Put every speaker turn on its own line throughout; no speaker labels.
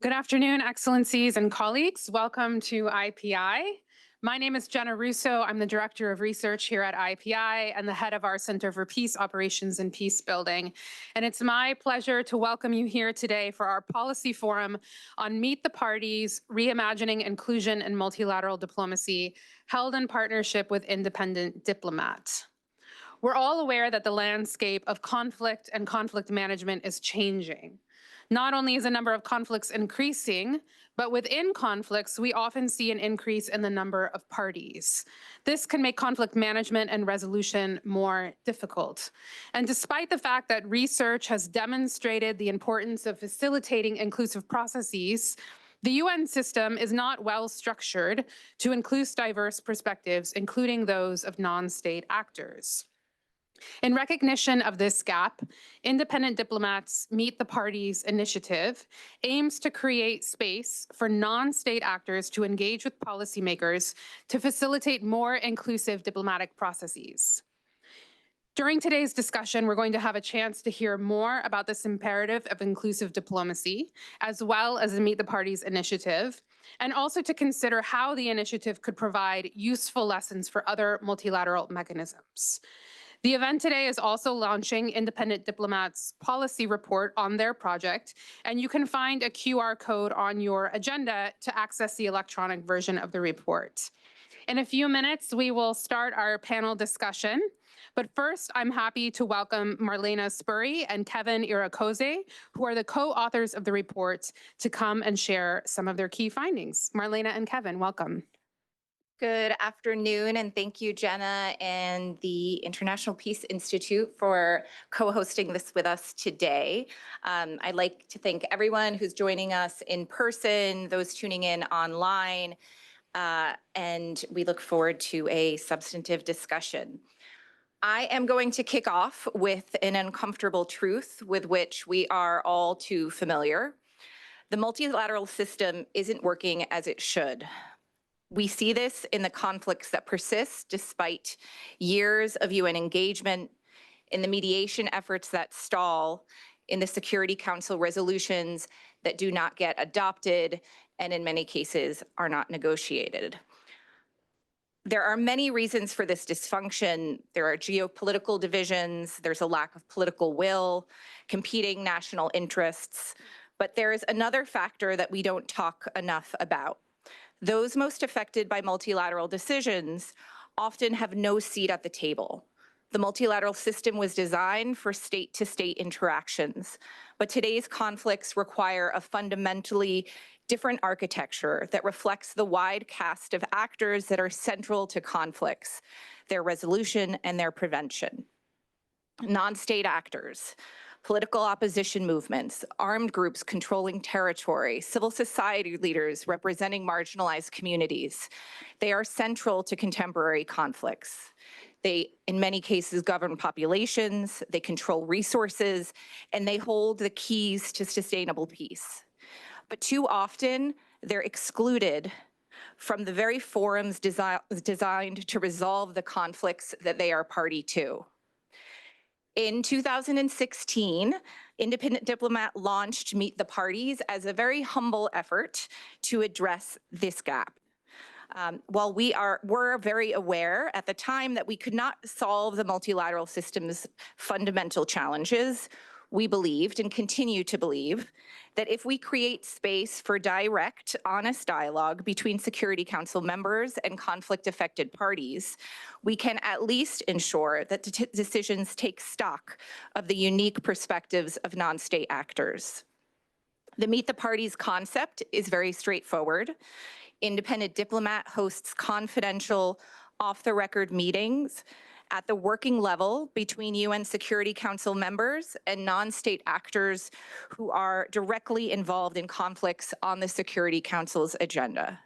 Good afternoon, Excellencies and colleagues. Welcome to IPI. My name is Jenna Russo. I'm the Director of Research here at IPI and the head of our Center for Peace Operations and Peace Building. And it's my pleasure to welcome you here today for our policy forum on Meet the Parties, Reimagining Inclusion and Multilateral Diplomacy, held in partnership with Independent Diplomat. We're all aware that the landscape of conflict and conflict management is changing. Not only is the number of conflicts increasing, but within conflicts, we often see an increase in the number of parties. This can make conflict management and resolution more difficult. And despite the fact that research has demonstrated the importance of facilitating inclusive processes, the UN system is not well structured to include diverse perspectives, including those of non-state actors. In recognition of this gap, Independent Diplomats Meet the Parties initiative aims to create space for non-state actors to engage with policymakers to facilitate more inclusive diplomatic processes. During today's discussion, we're going to have a chance to hear more about this imperative of inclusive diplomacy, as well as the Meet the Parties initiative, and also to consider how the initiative could provide useful lessons for other multilateral mechanisms. The event today is also launching Independent Diplomat's policy report on their project, and you can find a QR code on your agenda to access the electronic version of the report. In a few minutes, we will start our panel discussion. But first, I'm happy to welcome Marlena Spurry and Kevin Irakoze, who are the co-authors of the report, to come and share some of their key findings. Marlena and Kevin, welcome.
Good afternoon, and thank you, Jenna and the International Peace Institute for co-hosting this with us today. I'd like to thank everyone who's joining us in person, those tuning in online, and we look forward to a substantive discussion. I am going to kick off with an uncomfortable truth with which we are all too familiar. The multilateral system isn't working as it should. We see this in the conflicts that persist despite years of UN engagement, in the mediation efforts that stall, in the Security Council resolutions that do not get adopted, and in many cases are not negotiated. There are many reasons for this dysfunction. There are geopolitical divisions, there's a lack of political will, competing national interests, but there is another factor that we don't talk enough about. Those most affected by multilateral decisions often have no seat at the table. The multilateral system was designed for state-to-state interactions, but today's conflicts require a fundamentally different architecture that reflects the wide cast of actors that are central to conflicts, their resolution and their prevention. Non-state actors, political opposition movements, armed groups controlling territory, civil society leaders representing marginalized communities. They are central to contemporary conflicts. They, in many cases, govern populations, they control resources, and they hold the keys to sustainable peace. But too often, they're excluded from the very forums designed to resolve the conflicts that they are party to. In 2016, Independent Diplomat launched Meet the Parties as a very humble effort to address this gap. While we're very aware at the time that we could not solve the multilateral system's fundamental challenges, we believed and continue to believe that if we create space for direct, honest dialogue between Security Council members and conflict-affected parties, we can at least ensure that decisions take stock of the unique perspectives of non-state actors. The Meet the Parties concept is very straightforward. Independent Diplomat hosts confidential, off-the-record meetings at the working level between UN Security Council members and non-state actors who are directly involved in conflicts on the Security Council's agenda.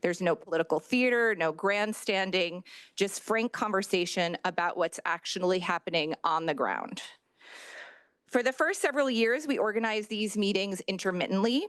There's no political theater, no grandstanding, just frank conversation about what's actually happening on the ground. For the first several years, we organized these meetings intermittently.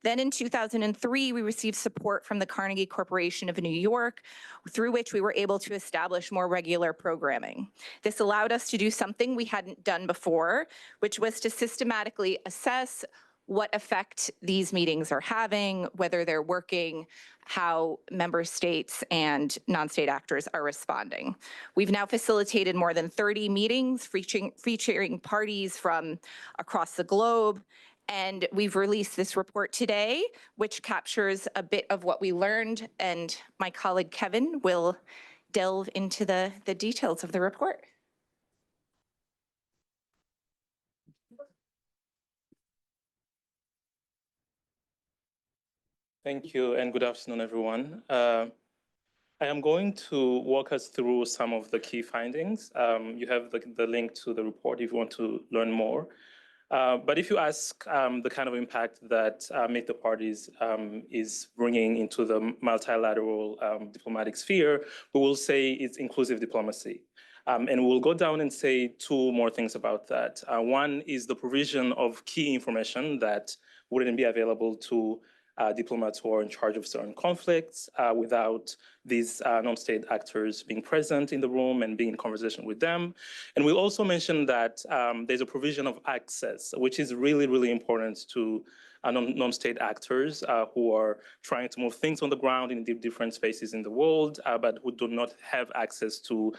Then in 2003, we received support from the Carnegie Corporation of New York, through which we were able to establish more regular programming. This allowed us to do something we hadn't done before, which was to systematically assess, what effect these meetings are having, whether they're working, how member states and non-state actors are responding. We've now facilitated more than 30 meetings featuring parties from across the globe, and we've released this report today, which captures a bit of what we learned, and my colleague Kevin will delve into the details of the report.
Thank you, and good afternoon, everyone. I am going to walk us through some of the key findings. You have the link to the report if you want to learn more. But if you ask the kind of impact that Meet the Parties is bringing into the multilateral diplomatic sphere, we will say it's inclusive diplomacy. And we'll go down and say two more things about that. One is the provision of key information that wouldn't be available to diplomats who are in charge of certain conflicts without these non-state actors being present in the room and being in conversation with them. And we'll also mention that there's a provision of access, which is really, really important to non-state actors who are trying to move things on the ground in different spaces in the world, but who do not have access to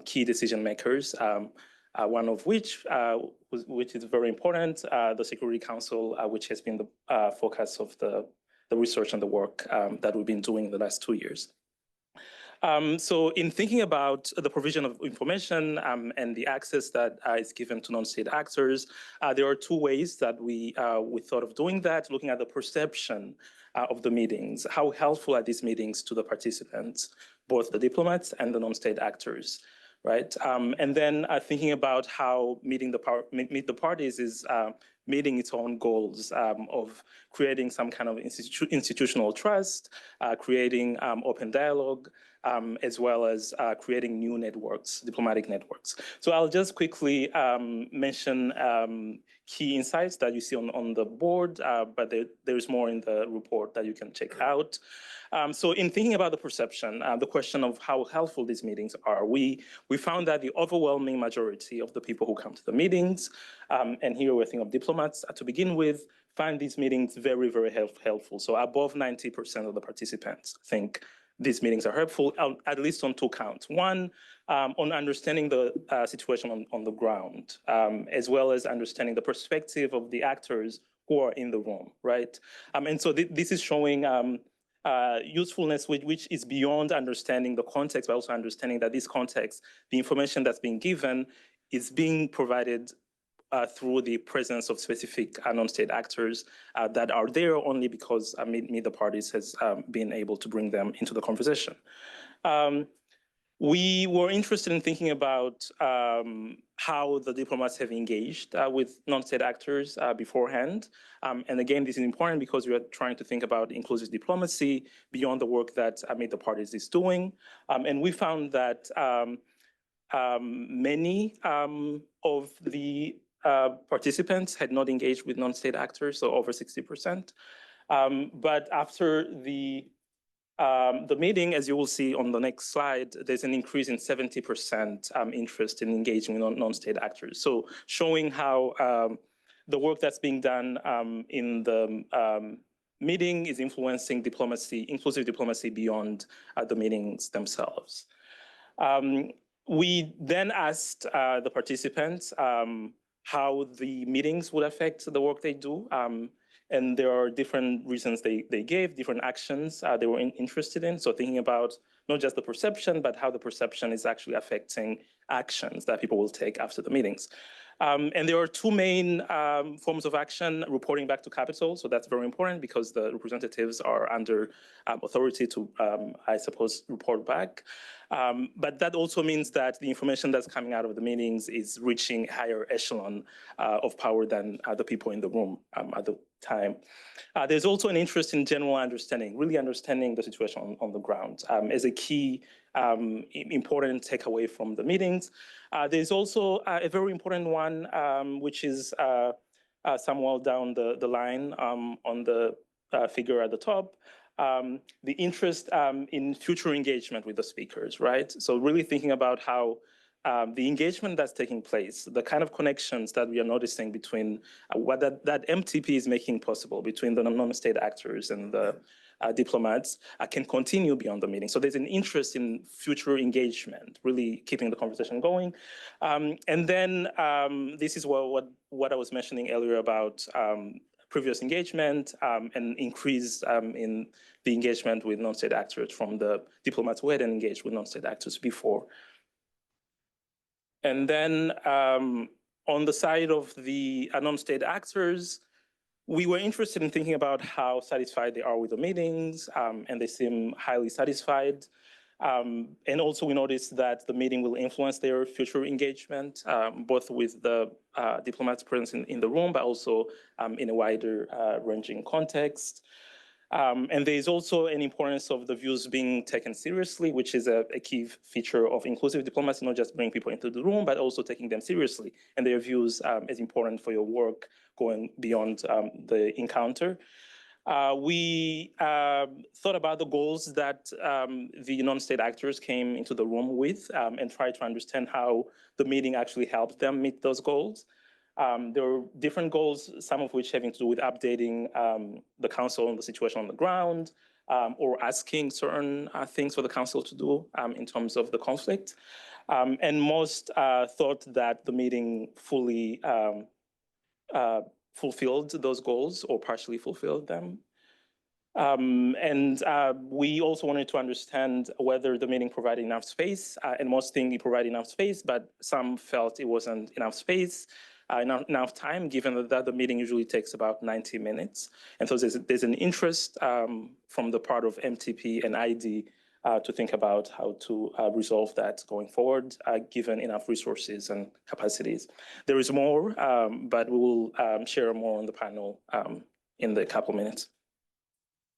key decision makers. One of which is very important, the Security Council, which has been the focus of the research and the work that we've been doing in the last 2 years. So in thinking about the provision of information and the access that is given to non-state actors, there are two ways that we thought of doing that, looking at the perception of the meetings. How helpful are these meetings to the participants, both the diplomats and the non-state actors? Right, and then thinking about how Meet the Parties is meeting its own goals of creating some kind of institutional trust, creating open dialogue, as well as creating new networks, diplomatic networks. So I'll just quickly mention key insights that you see on the board, but there's more in the report that you can check out. So in thinking about the perception, the question of how helpful these meetings are, we found that the overwhelming majority of the people who come to the meetings, and here we're thinking of diplomats to begin with, find these meetings very, very helpful. So above 90% of the participants think these meetings are helpful, at least on two counts. One, on understanding the situation on the ground, as well as understanding the perspective of the actors who are in the room, right? And so this is showing usefulness which is beyond understanding the context, but also understanding that this context, the information that's being given, is being provided through the presence of specific non-state actors that are there only because Meet the Parties has been able to bring them into the conversation. We were interested in thinking about how the diplomats have engaged with non-state actors beforehand. And again, this is important because we are trying to think about inclusive diplomacy beyond the work that Meet the Parties is doing. And we found that many of the participants had not engaged with non-state actors, so over 60%. But after the meeting, as you will see on the next slide, there's an increase in 70% interest in engaging with non-state actors. So showing how the work that's being done in the meeting is influencing diplomacy, inclusive diplomacy beyond the meetings themselves. We then asked the participants how the meetings would affect the work they do. And there are different reasons they gave, different actions they were interested in. So thinking about not just the perception, but how the perception is actually affecting actions that people will take after the meetings. And there are two main forms of action: reporting back to Capitol. So that's very important because the representatives are under authority to, I suppose, report back. But that also means that the information that's coming out of the meetings is reaching higher echelon of power than the people in the room at the time. There's also an interest in general understanding, really understanding the situation on the ground as a key important takeaway from the meetings. There's also a very important one, which is somewhere down the line on the figure at the top, the interest in future engagement with the speakers, right? So really thinking about how the engagement that's taking place, the kind of connections that we are noticing between what that MTP is making possible between the non-state actors and the diplomats can continue beyond the meeting. So there's an interest in future engagement, really keeping the conversation going. And then this is what I was mentioning earlier about previous engagement and increase in the engagement with non-state actors from the diplomats who hadn't engaged with non-state actors before. And then on the side of the non-state actors, we were interested in thinking about how satisfied they are with the meetings, and they seem highly satisfied. And also we noticed that the meeting will influence their future engagement, both with the diplomats present in the room, but also in a wider ranging context. And there is also an importance of the views being taken seriously, which is a key feature of inclusive diplomacy, not just bringing people into the room, but also taking them seriously. And their views is important for your work going beyond the encounter. We thought about the goals that the non-state actors came into the room with and tried to understand how the meeting actually helped them meet those goals. There were different goals, some of which having to do with updating the council on the situation on the ground, or asking certain things for the council to do in terms of the conflict. And most thought that the meeting fully fulfilled those goals or partially fulfilled them. And we also wanted to understand whether the meeting provided enough space, and most think it provided enough space, but some felt it wasn't enough space. Enough time, given that the meeting usually takes about 90 minutes. And so there's an interest from the part of MTP and ID to think about how to resolve that going forward, given enough resources and capacities. There is more, but we will share more on the panel in the couple minutes.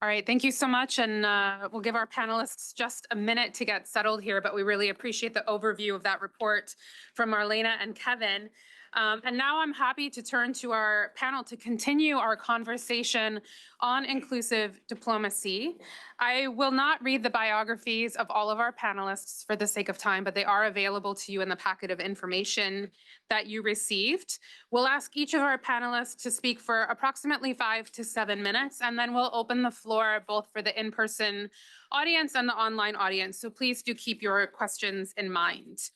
All right, thank you so much. And we'll give our panelists just a minute to get settled here, but we really appreciate the overview of that report from Marlena and Kevin. And now I'm happy to turn to our panel to continue our conversation on inclusive diplomacy. I will not read the biographies of all of our panelists for the sake of time, but they are available to you in the packet of information that you received. We'll ask each of our panelists to speak for approximately 5 to 7 minutes, and then we'll open the floor both for the in-person audience and the online audience. So please do keep your questions in mind.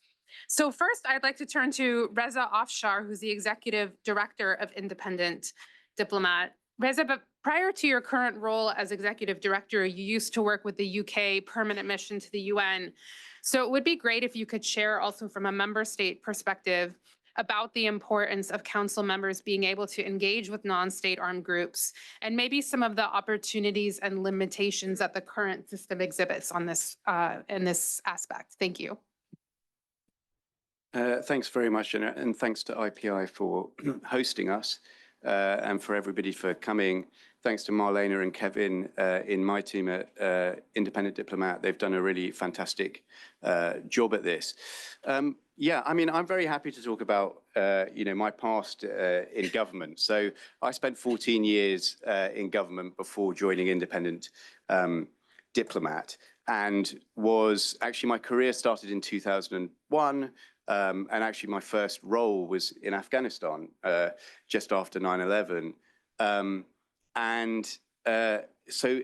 So first, I'd like to turn to Reza Afshar, who's the Executive Director of Independent Diplomat. Reza, but prior to your current role as Executive Director, you used to work with the UK Permanent Mission to the UN. So it would be great if you could share also from a member state perspective about the importance of council members being able to engage with non-state armed groups and maybe some of the opportunities and limitations that the current system exhibits on this in this aspect. Thank you.
Thanks very much, Jenna, and thanks to IPI for hosting us and for everybody for coming. Thanks to Marlena and Kevin in my team at Independent Diplomat. They've done a really fantastic job at this. Yeah, I mean, I'm very happy to talk about, my past in government. So I spent 14 years in government before joining Independent Diplomat, and was actually, my career started in 2001. And actually my first role was in Afghanistan just after 9/11. So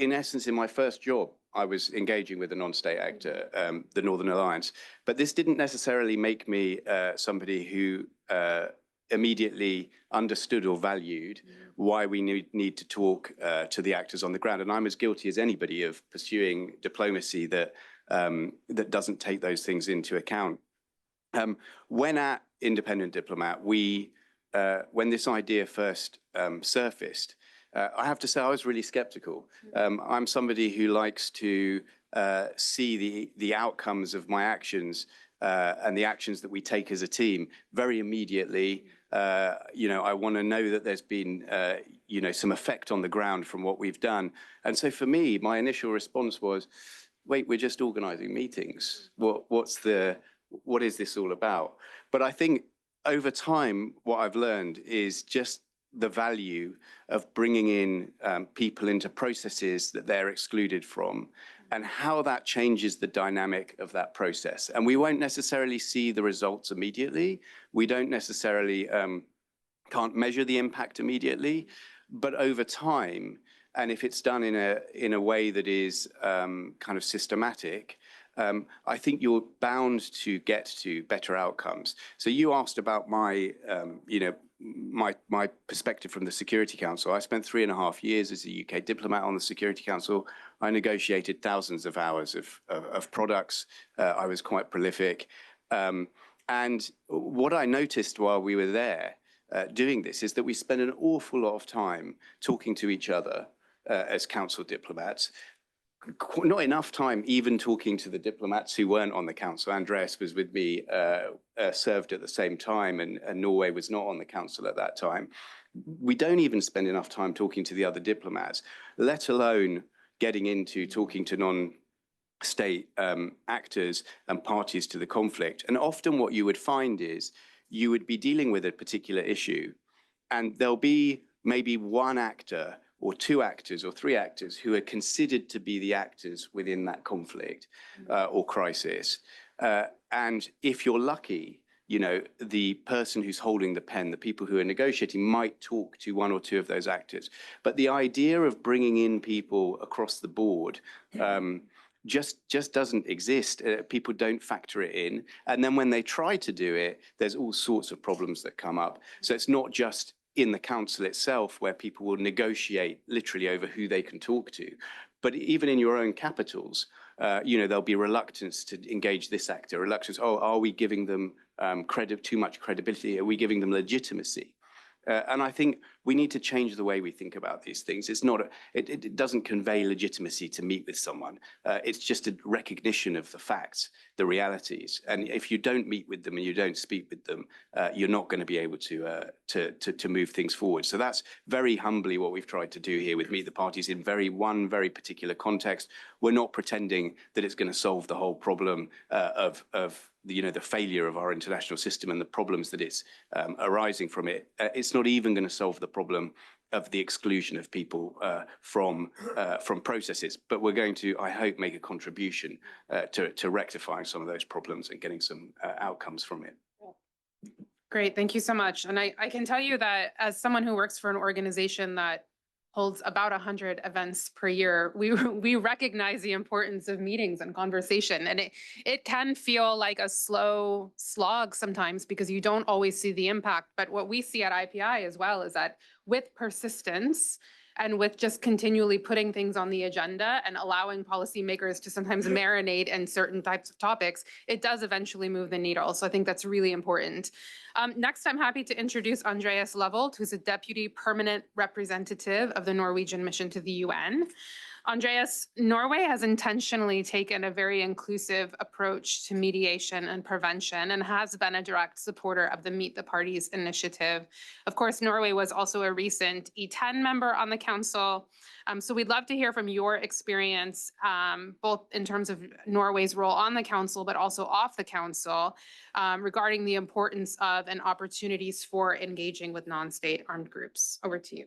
in essence, in my first job, I was engaging with a non-state actor, the Northern Alliance. But this didn't necessarily make me somebody who immediately understood or valued why we need to talk to the actors on the ground. And I'm as guilty as anybody of pursuing diplomacy that doesn't take those things into account. When at Independent Diplomat, when this idea first surfaced, I have to say I was really skeptical. I'm somebody who likes to see the outcomes of my actions and the actions that we take as a team very immediately. I want to know that there's been, some effect on the ground from what we've done. And so for me, my initial response was, wait, we're just organizing meetings. What is this all about? But I think over time, what I've learned is just the value of bringing in people into processes that they're excluded from, and how that changes the dynamic of that process. And we won't necessarily see the results immediately. We don't necessarily can't measure the impact immediately, but over time, and if it's done in a way that is kind of systematic, I think you're bound to get to better outcomes. So you asked about my, my perspective from the Security Council. I spent 3.5 years as a UK diplomat on the Security Council. I negotiated thousands of hours of products. I was quite prolific. And what I noticed while we were there doing this is that we spent an awful lot of time talking to each other as council diplomats. Not enough time even talking to the diplomats who weren't on the council. Andreas was with me, served at the same time, and Norway was not on the council at that time. We don't even spend enough time talking to the other diplomats, let alone getting into talking to non-state actors and parties to the conflict. And often what you would find is you would be dealing with a particular issue, and there'll be maybe one actor or two actors or three actors who are considered to be the actors within that conflict or crisis. And if you're lucky, you know, the person who's holding the pen, the people who are negotiating, might talk to one or two of those actors. But the idea of bringing in people across the board just doesn't exist. People don't factor it in. And then when they try to do it, there's all sorts of problems that come up. So it's not just in the council itself where people will negotiate literally over who they can talk to, but even in your own capitals, you know, there'll be reluctance to engage this actor, reluctance, oh, are we giving them too much credibility? Are we giving them legitimacy? And I think we need to change the way we think about these things. It's not, it doesn't convey legitimacy to meet with someone. It's just a recognition of the facts, the realities. And if you don't meet with them and you don't speak with them, you're not going to be able to move things forward. So that's very humbly what we've tried to do here with Meet the Parties in one very particular context. We're not pretending that it's going to solve the whole problem of the failure of our international system and the problems that it's arising from it. It's not even going to solve the problem of the exclusion of people from processes, but we're going to, I hope, make a contribution to rectifying some of those problems and getting some outcomes from it.
Great, thank you so much. And I can tell you that as someone who works for an organization that holds about 100 events per year, we recognize the importance of meetings and conversation. And it can feel like a slow slog sometimes because you don't always see the impact. But what we see at IPI as well is that with persistence and with just continually putting things on the agenda and allowing policymakers to sometimes marinate in certain types of topics, it does eventually move the needle. So I think that's really important. Next, I'm happy to introduce Andreas Levold, who's a Deputy Permanent Representative of the Norwegian Mission to the UN. Andreas, Norway has intentionally taken a very inclusive approach to mediation and prevention and has been a direct supporter of the Meet the Parties initiative. Of course, Norway was also a recent E10 member on the council. So we'd love to hear from your experience, both in terms of Norway's role on the council, but also off the council, regarding the importance of and opportunities for engaging with non-state armed groups. Over to you.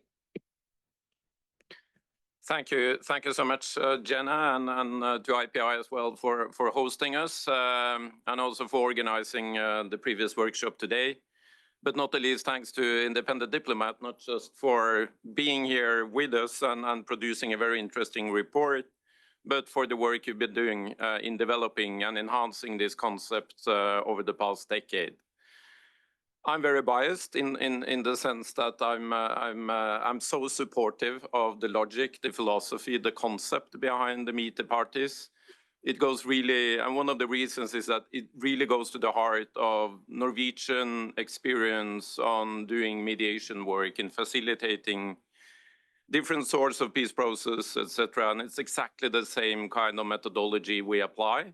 Thank you so much, Jenna, and to IPI as well for hosting us, and also for organizing the previous workshop today. But not the least, thanks to Independent Diplomat, not just for being here with us and producing a very interesting report, but for the work you've been doing in developing and enhancing this concept over the past decade. I'm very biased in the sense that I'm so supportive of the logic, the philosophy, the concept behind the Meet the Parties. It goes really, and one of the reasons is that it really goes to the heart of Norwegian experience on doing mediation work and facilitating different sorts of peace process, etc. And it's exactly the same kind of methodology we apply: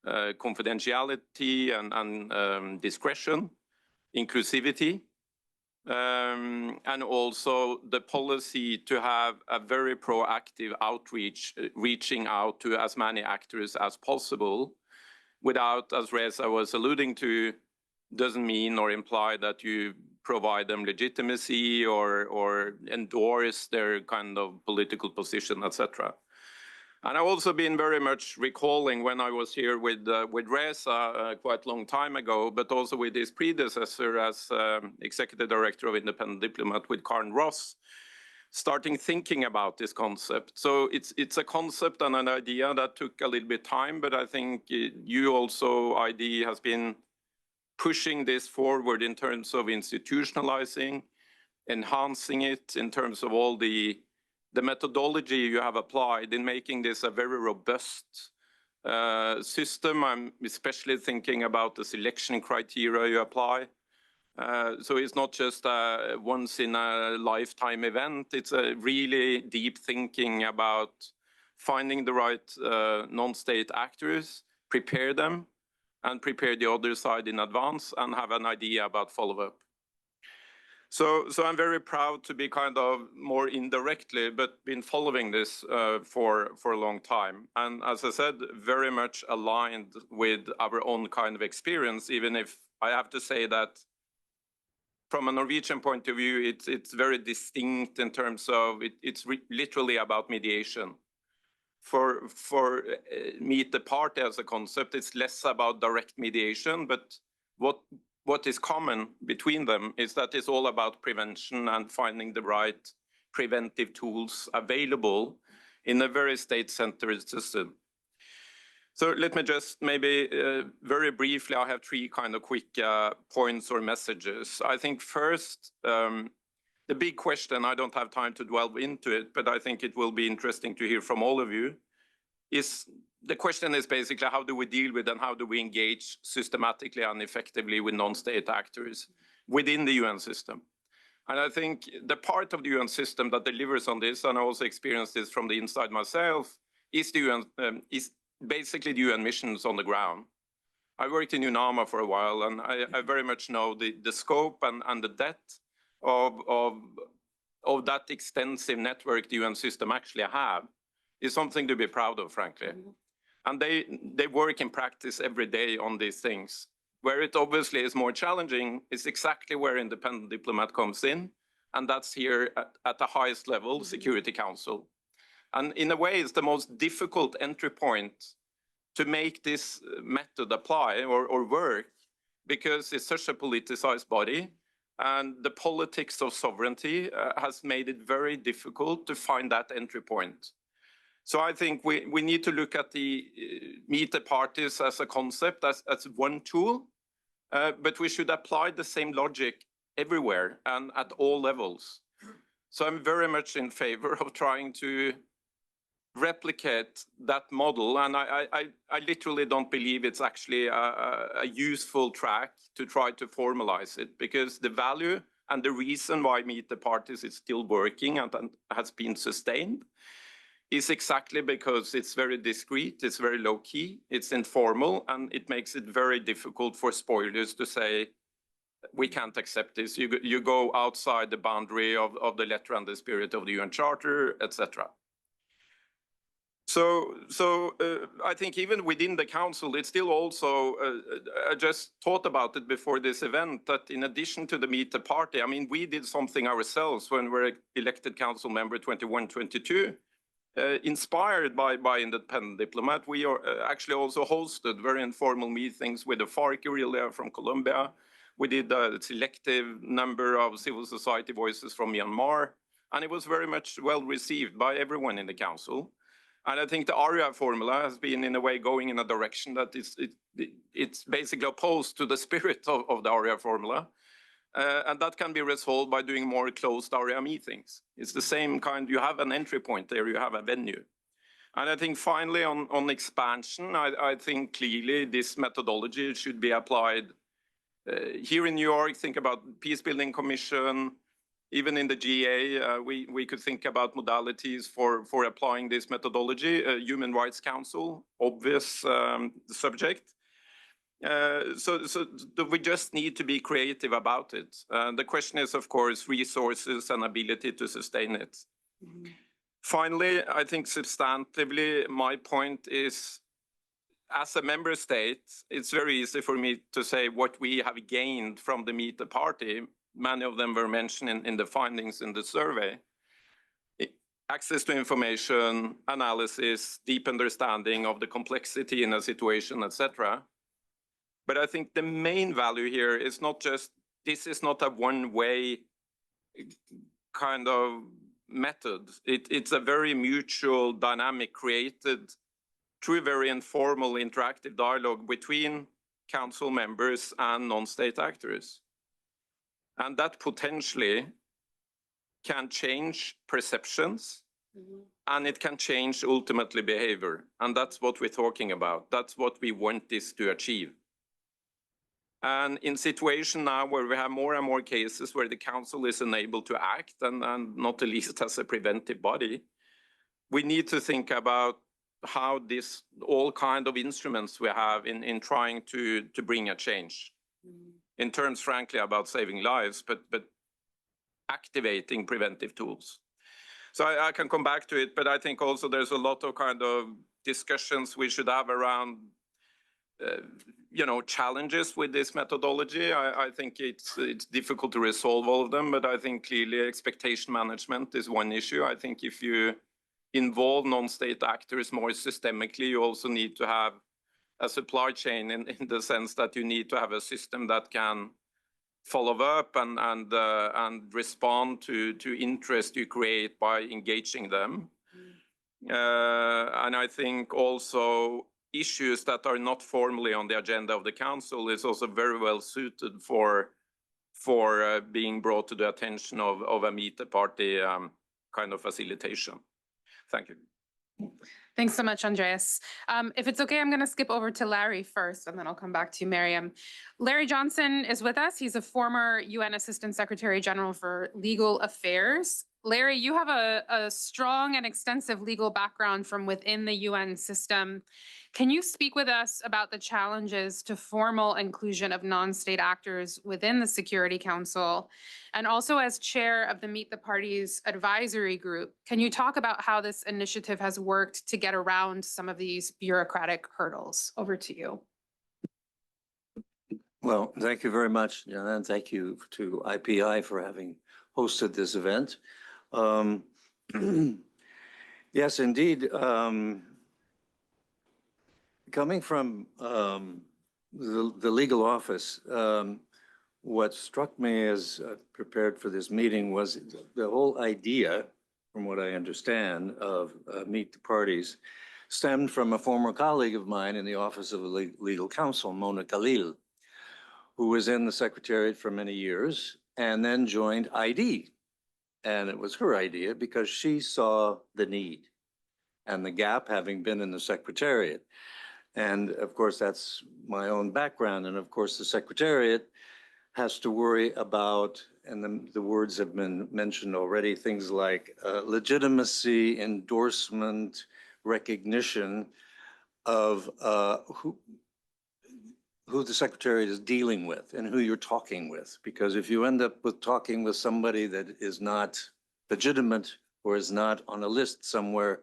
confidentiality and discretion, inclusivity, and also the policy to have a very proactive outreach, reaching out to as many actors as possible without, as Reza was alluding to, doesn't mean or imply that you provide them legitimacy or endorse their kind of political position, etc. And I've also been very much recalling when I was here with Reza quite a long time ago, but also with his predecessor as Executive Director of Independent Diplomat with Karen Ross, starting thinking about this concept. So it's a concept and an idea that took a little bit time, but I think you also, ID, has been pushing this forward in terms of institutionalizing, enhancing it in terms of all the methodology you have applied in making this a very robust system. I'm especially thinking about the selection criteria you apply. So it's not just a once in a lifetime event. It's a really deep thinking about finding the right non-state actors, prepare them, and prepare the other side in advance and have an idea about follow-up. So I'm very proud to be kind of more indirectly, but been following this for a long time. And as I said, very much aligned with our own kind of experience, even if I have to say that from a Norwegian point of view, it's very distinct in terms of it's literally about mediation. For Meet the Party as a concept, it's less about direct mediation, but what is common between them is that it's all about prevention and finding the right preventive tools available in a very state-centered system. So let me just maybe very briefly, I have three kind of quick points or messages. I think first, the big question, I don't have time to delve into it, but I think it will be interesting to hear from all of you, is the question is basically how do we deal with and how do we engage systematically and effectively with non-state actors within the UN system? And I think the part of the UN system that delivers on this, and I also experienced this from the inside myself, is the UN, is basically the UN missions on the ground. I worked in UNAMA for a while, and I very much know the scope and the depth of that extensive network the UN system actually have is something to be proud of, frankly. And they work in practice every day on these things. Where it obviously is more challenging is exactly where Independent Diplomat comes in, and that's here at the highest level, Security Council. And in a way, it's the most difficult entry point to make this method apply or work, because it's such a politicized body, and the politics of sovereignty has made it very difficult to find that entry point. So I think we need to look at the Meet the Parties as a concept, as one tool, but we should apply the same logic everywhere and at all levels. So I'm very much in favor of trying to replicate that model, and I literally don't believe it's actually a useful track to try to formalize it, because the value and the reason why Meet the Parties is still working and has been sustained is exactly because it's very discreet, it's very low key, it's informal, and it makes it very difficult for spoilers to say, we can't accept this. You go outside the boundary of the letter and the spirit of the UN Charter, etc. So I think even within the council, it's still also, I just thought about it before this event, that in addition to the Meet the Party, I mean, we did something ourselves when we were elected council member 21-22. Inspired by Independent Diplomat, we are actually also hosted very informal meetings with the FARC guerrilla from Colombia. We did a selective number of civil society voices from Myanmar, and it was very much well received by everyone in the council. And I think the ARIA formula has been, in a way, going in a direction that it's basically opposed to the spirit of the ARIA formula. And that can be resolved by doing more closed ARIA meetings. It's the same kind, you have an entry point there, you have a venue. And I think finally on expansion, I think clearly this methodology should be applied here in New York. Think about Peace Building Commission, even in the GA, we could think about modalities for applying this methodology. Human Rights Council, obvious subject. So we just need to be creative about it. The question is, of course, resources and ability to sustain it. Mm-hmm. Finally, I think substantively, my point is, as a member state, it's very easy for me to say what we have gained from the Meet the Party. Many of them were mentioned in the findings in the survey. access to information, analysis, deep understanding of the complexity in a situation, etc. But I think the main value here is not just, this is not a one-way kind of method. It's a very mutual dynamic created through very informal interactive dialogue between council members and non-state actors. And that potentially can change perceptions, and it can change ultimately behavior. And that's what we're talking about. That's what we want this to achieve. And in situation now where we have more and more cases where the council is unable to act, and not the least as a preventive body, we need to think about how this, all kind of instruments we have in trying to bring a change. In terms, frankly, about saving lives, but activating preventive tools. So I can come back to it, but I think also there's a lot of kind of discussions we should have around challenges with this methodology. I think it's difficult to resolve all of them, but I think clearly expectation management is one issue. I think if you involve non-state actors more systemically, you also need to have a supply chain in the sense that you need to have a system that can follow up and respond to interest you create by engaging them. And I think also issues that are not formally on the agenda of the council is also very well suited for being brought to the attention of a meet the party kind of facilitation. Thank you.
Thanks so much, Andreas. If it's okay, I'm going to skip over to Larry first, and then I'll come back to you, Miriam. Larry Johnson is with us. He's a former UN Assistant Secretary General for Legal Affairs. Larry, you have a strong and extensive legal background from within the UN system. Can you speak with us about the challenges to formal inclusion of non-state actors within the Security Council? And also as chair of the Meet the Parties Advisory Group, can you talk about how this initiative has worked to get around some of these bureaucratic hurdles? Over to you.
Well, thank you very much, Jenna, and thank you to IPI for having hosted this event. Yes, indeed. Coming from the legal office, what struck me as prepared for this meeting was the whole idea, from what I understand, of Meet the Parties stemmed from a former colleague of mine in the Office of the Legal Counsel, Mona Khalil, who was in the Secretariat for many years and then joined ID. And it was her idea because she saw the need and the gap, having been in the Secretariat. And of course, that's my own background. And of course, the Secretariat has to worry about, and the words have been mentioned already, things like legitimacy, endorsement, recognition of who the Secretariat is dealing with and who you're talking with. Because if you end up with talking with somebody that is not legitimate or is not on a list somewhere,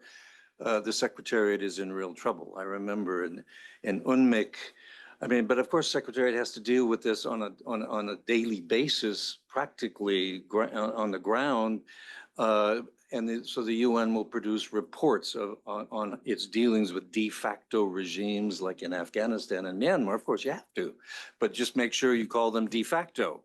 the Secretariat is in real trouble. I remember in UNMIC, but of course, Secretariat has to deal with this on a daily basis, practically on the ground. So the UN will produce reports on its dealings with de facto regimes like in Afghanistan and Myanmar. Of course, you have to, but just make sure you call them de facto.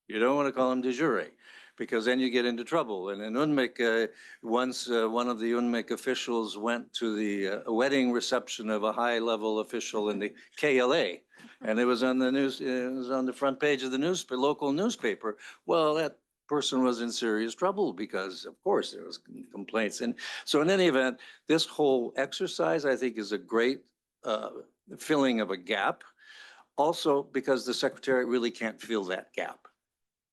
You don't want to call them de jure, because then you get into trouble. And in UNMIC, once one of the UNMIC officials went to the wedding reception of a high-level official in the KLA, and it was on the news. It was on the front page of the local newspaper. Well, that person was in serious trouble because, of course, there was complaints. And so, in any event, this whole exercise, I think, is a great filling of a gap. Also, because the Secretariat really can't fill that gap,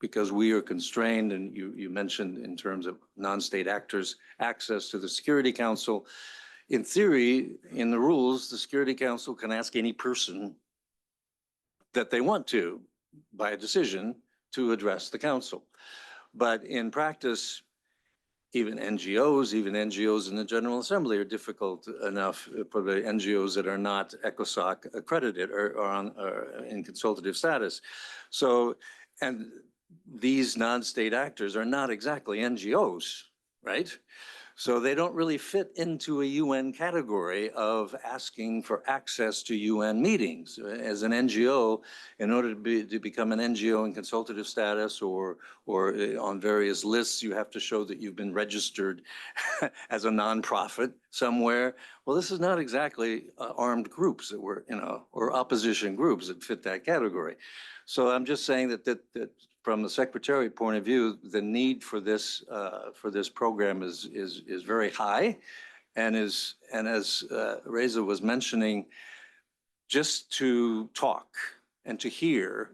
because we are constrained, and you mentioned in terms of non-state actors' access to the Security Council. In theory, in the rules, the Security Council can ask any person that they want to, by a decision, to address the Council. But in practice, even NGOs in the General Assembly are difficult enough for the NGOs that are not ECOSOC accredited or in consultative status. So, and these non-state actors are not exactly NGOs, right? So they don't really fit into a UN category of asking for access to UN meetings. As an NGO, in order to become an NGO in consultative status or on various lists, you have to show that you've been registered as a nonprofit somewhere. Well, this is not exactly armed groups that were, or opposition groups that fit that category. So I'm just saying that from the Secretary point of view, the need for this program is very high, and as Reza was mentioning, just to talk and to hear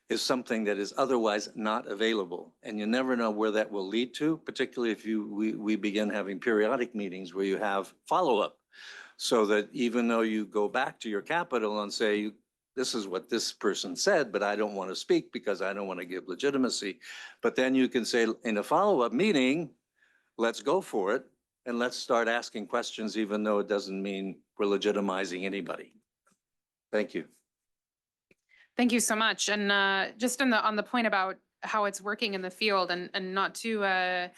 is something that is otherwise not available, and you never know where that will lead to. Particularly if we begin having periodic meetings where you have follow-up, so that even though you go back to your capital and say, this is what this person said, but I don't want to speak because I don't want to give legitimacy. But then you can say in a follow-up meeting, let's go for it and let's start asking questions, even though it doesn't mean we're legitimizing anybody. Thank you.
Thank you so much. And just on the point about how it's working in the field, and not to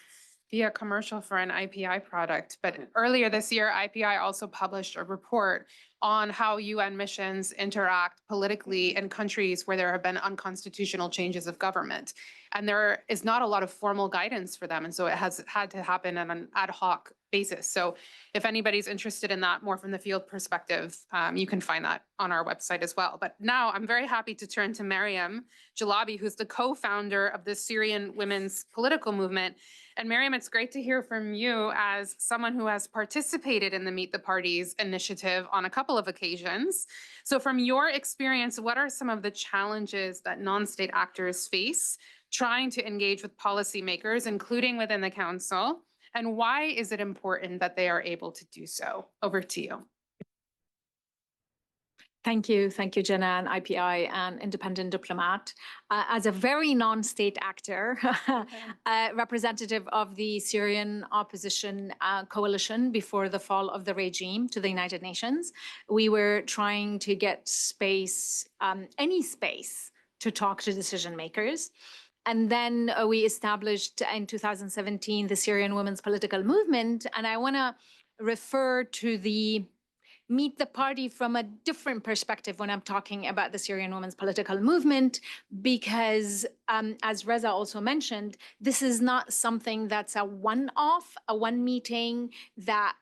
be a commercial for an IPI product, but earlier this year, IPI also published a report on how UN missions interact politically in countries where there have been unconstitutional changes of government. And there is not a lot of formal guidance for them. And so it has had to happen on an ad hoc basis. So if anybody's interested in that more from the field perspective, you can find that on our website as well. But now I'm very happy to turn to Maryam Jalabi, who's the co-founder of the Syrian Women's Political Movement. And Maryam, it's great to hear from you as someone who has participated in the Meet the Parties initiative on a couple of occasions. So from your experience, what are some of the challenges that non-state actors face trying to engage with policymakers, including within the council? And why is it important that they are able to do so? Over to you.
Thank you, Jenna, and IPI and Independent Diplomat. As a very non-state actor, representative of the Syrian opposition coalition before the fall of the regime to the United Nations, we were trying to get space, any space, to talk to decision makers. And then we established in 2017 the Syrian Women's Political Movement, and I want to refer to the Meet the Party from a different perspective when I'm talking about the Syrian Women's Political Movement, because as Reza also mentioned, this is not something that's a one-off, a one meeting that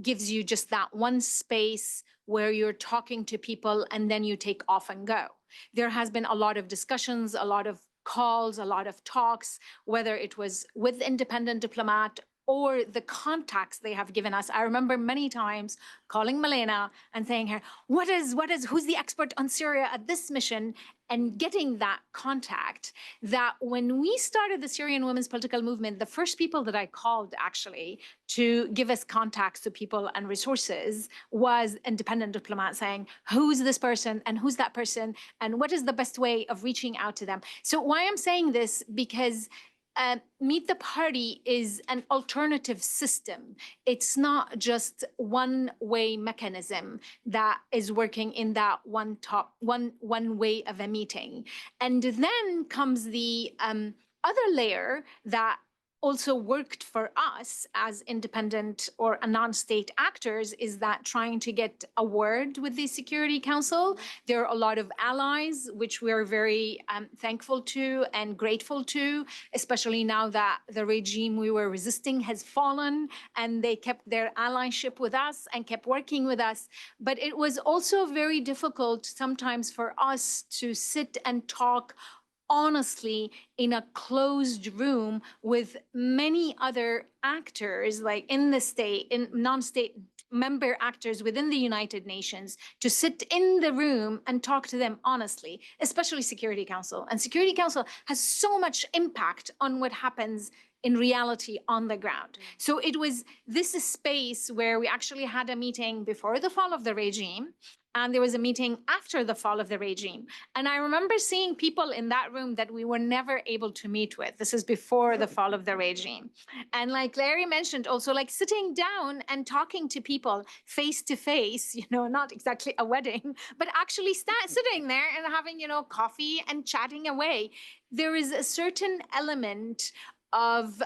gives you just that one space where you're talking to people and then you take off and go. There has been a lot of discussions, a lot of calls, a lot of talks, whether it was with Independent Diplomat or the contacts they have given us. I remember many times calling Milena and saying her, who's the expert on Syria at this mission? And getting that contact, that when we started the Syrian Women's Political Movement, the first people that I called actually to give us contacts to people and resources was Independent Diplomat, saying, who's this person and who's that person and what is the best way of reaching out to them? So why I'm saying this, because Meet the Party is an alternative system. It's not just one-way mechanism that is working in that one way of a meeting. And then comes the other layer that also worked for us as independent or a non-state actors, is that trying to get a word with the Security Council. There are a lot of allies, which we're very thankful to and grateful to, especially now that the regime we were resisting has fallen and they kept their allyship with us and kept working with us. But it was also very difficult sometimes for us to sit and talk honestly in a closed room with many other actors, like in the state, in non-state member actors within the United Nations, to sit in the room and talk to them honestly, especially Security Council. And Security Council has so much impact on what happens in reality on the ground. So it was this space where we actually had a meeting before the fall of the regime, and there was a meeting after the fall of the regime. And I remember seeing people in that room that we were never able to meet with. This is before the fall of the regime. And like Larry mentioned, also like sitting down and talking to people face to face, not exactly a wedding, but actually sitting there and having, coffee and chatting away. There is a certain element of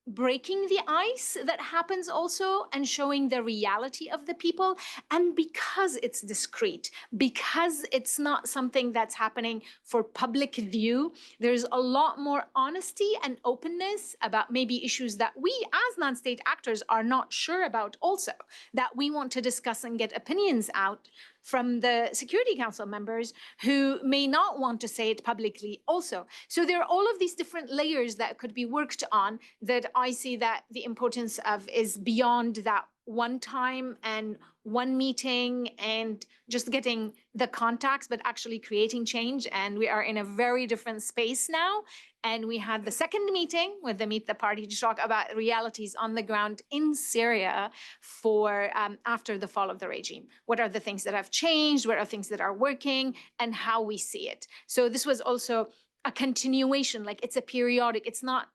breaking the ice that happens also and showing the reality of the people. And because it's discreet, because it's not something that's happening for public view, there's a lot more honesty and openness about maybe issues that we as non-state actors are not sure about also, that we want to discuss and get opinions out from the Security Council members who may not want to say it publicly also. So there are all of these different layers that could be worked on that I see that the importance of is beyond that one time and one meeting and just getting the contacts, but actually creating change. And we are in a very different space now. And we had the second meeting with the Meet the Party to talk about realities on the ground in Syria for after the fall of the regime. What are the things that have changed? What are things that are working? And how we see it. So this was also a continuation, like it's a periodic, it's not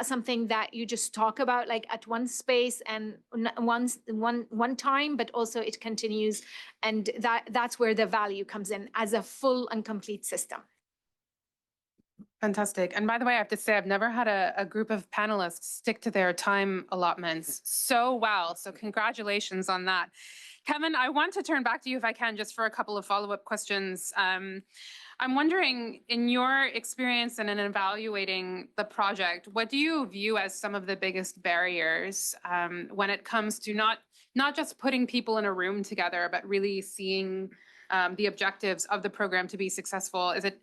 something that you just talk about like at one space and one time, but also it continues. And that's where the value comes in as a full and complete system.
Fantastic. And by the way, I have to say, I've never had a group of panelists stick to their time allotments so well. So congratulations on that. Kevin, I want to turn back to you if I can, just for a couple of follow-up questions. I'm wondering, in your experience and in evaluating the project, what do you view as some of the biggest barriers when it comes to not just putting people in a room together, but really seeing the objectives of the program to be successful? Is it,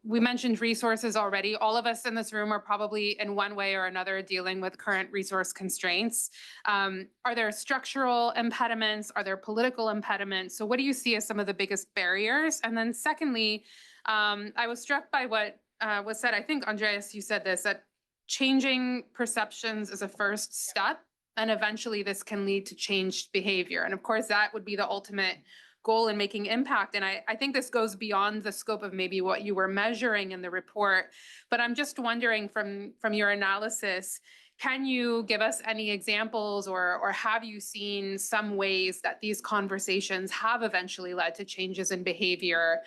we mentioned resources already. All of us in this room are probably in one way or another dealing with current resource constraints. Are there structural impediments? Are there political impediments? So what do you see as some of the biggest barriers? And then secondly, I was struck by what was said. I think, Andreas, you said this, that changing perceptions is a first step, and eventually this can lead to changed behavior. And of course, that would be the ultimate goal in making impact. And I think this goes beyond the scope of maybe what you were measuring in the report. But I'm just wondering from your analysis, can you give us any examples or have you seen some ways that these conversations have eventually led to changes in behavior?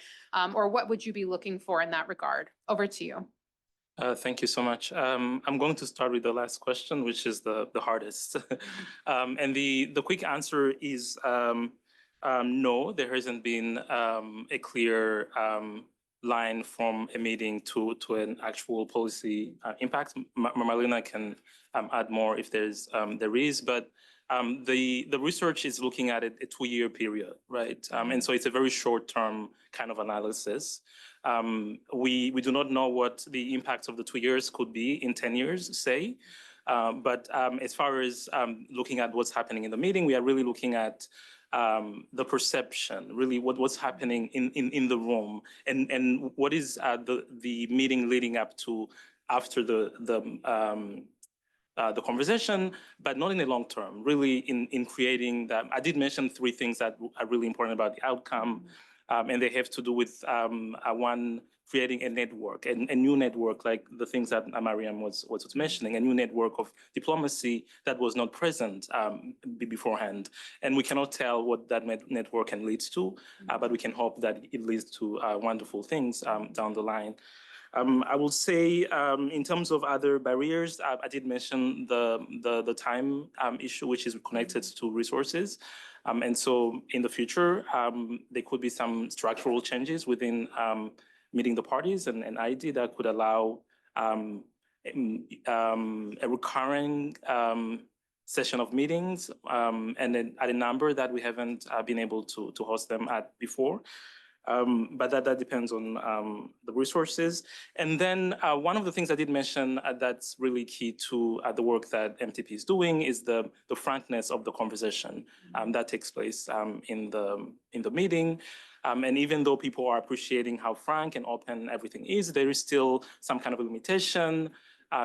Or what would you be looking for in that regard? Over to you.
Thank you so much. I'm going to start with the last question, which is the hardest. And the quick answer is no, there hasn't been a clear line from a meeting to an actual policy impact. Marlena can add more if there is, but the research is looking at a 2-year period, right? And so it's a very short-term kind of analysis. We do not know what the impacts of the 2 years could be in 10 years, say. But as far as looking at what's happening in the meeting, we are really looking at the perception, really what's happening in the room, and what is the meeting leading up to after the conversation, but not in the long term, really in creating that. I did mention 3 things that are really important about the outcome, and they have to do with one, creating a network, a new network, like the things that Mariam was mentioning, a new network of diplomacy that was not present beforehand. And we cannot tell what that network can lead to, but we can hope that it leads to wonderful things down the line. I will say, in terms of other barriers, I did mention the time issue, which is connected to resources. And so in the future, there could be some structural changes within meeting the parties and ID that could allow a recurring session of meetings and then at a number that we haven't been able to host them at before. But that depends on the resources. And then one of the things I did mention that's really key to the work that MTP is doing is the frankness of the conversation that takes place in the meeting. And even though people are appreciating how frank and open everything is, there is still some kind of a limitation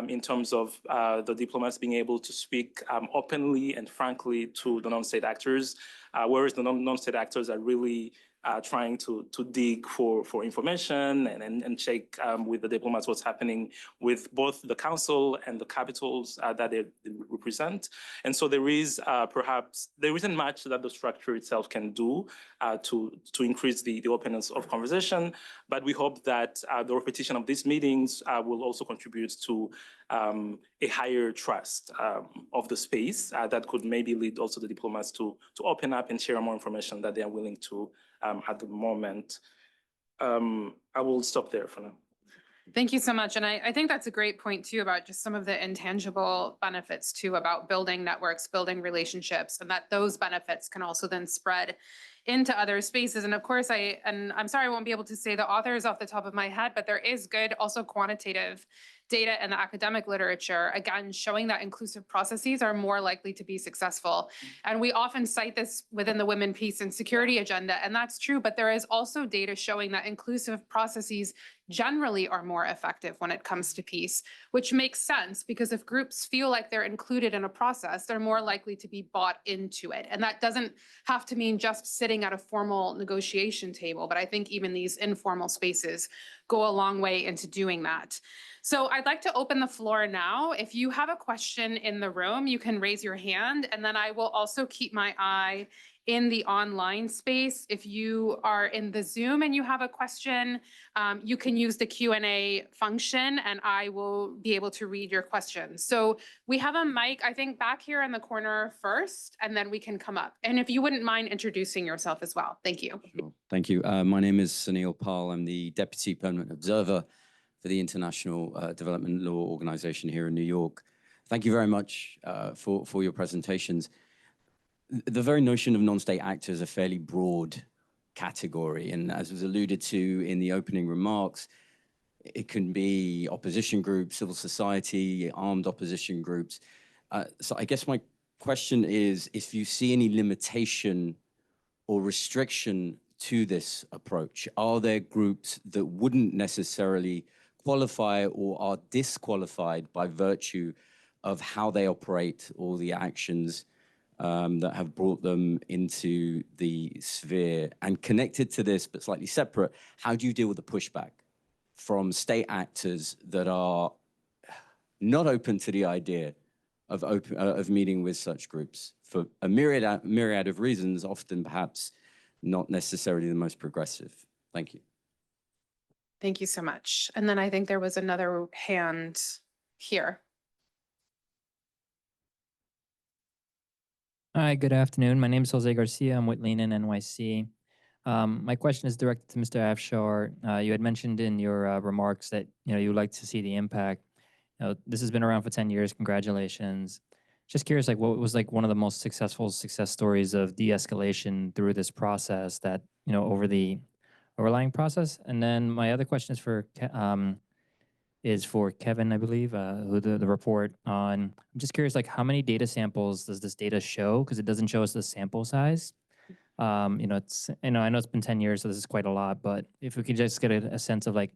in terms of the diplomats being able to speak openly and frankly to the non-state actors, whereas the non-state actors are really trying to dig for information and check with the diplomats what's happening with both the council and the capitals that they represent. And so there isn't much that the structure itself can do to increase the openness of conversation, but we hope that the repetition of these meetings will also contribute to a higher trust of the space that could maybe lead also the diplomats to open up and share more information that they are willing to at the moment. I will stop there for now.
Thank you so much. And I think that's a great point too about just some of the intangible benefits too about building networks, building relationships, and that those benefits can also then spread into other spaces. And of course, I'm sorry I won't be able to say the authors off the top of my head, but there is good also quantitative data in the academic literature, again, showing that inclusive processes are more likely to be successful. And we often cite this within the Women, Peace, and Security agenda, and that's true, but there is also data showing that inclusive processes generally are more effective when it comes to peace, which makes sense because if groups feel like they're included in a process, they're more likely to be bought into it. And that doesn't have to mean just sitting at a formal negotiation table, but I think even these informal spaces go a long way into doing that. So I'd like to open the floor now. If you have a question in the room, you can raise your hand, and then I will also keep my eye in the online space. If you are in the Zoom and you have a question, you can use the Q&A function and I will be able to read your questions. So we have a mic, I think back here in the corner first, and then we can come up. And if you wouldn't mind introducing yourself as well. Thank you.
Sure. Thank you. My name is Sunil Pal. I'm the Deputy Permanent Observer for the International Development Law Organization here in New York. Thank you very much for your presentations. The very notion of non-state actors is a fairly broad category, and as was alluded to in the opening remarks, it can be opposition groups, civil society, armed opposition groups. So I guess my question is if you see any limitation or restriction to this approach. Are there groups that wouldn't necessarily qualify or are disqualified by virtue of how they operate or the actions that have brought them into the sphere? And connected to this, but slightly separate, how do you deal with the pushback from state actors that are not open to the idea of meeting with such groups for a myriad of reasons, often perhaps not necessarily the most progressive? Thank you.
Thank you so much. And then I think there was another hand here.
Hi, good afternoon. My name is Jose Garcia. I'm with Lean In NYC. My question is directed to Mr. Afshar. You had mentioned in your remarks that you would like to see the impact. This has been around for 10 years. Congratulations. Just curious, like what was like one of the most successful success stories of de-escalation through this process that over the overlying process? And then my other question is for Kevin, I believe, who the report on. I'm just curious, like how many data samples does this data show? Because it doesn't show us the sample size. I know it's been 10 years, so this is quite a lot. But if we could just get a sense of like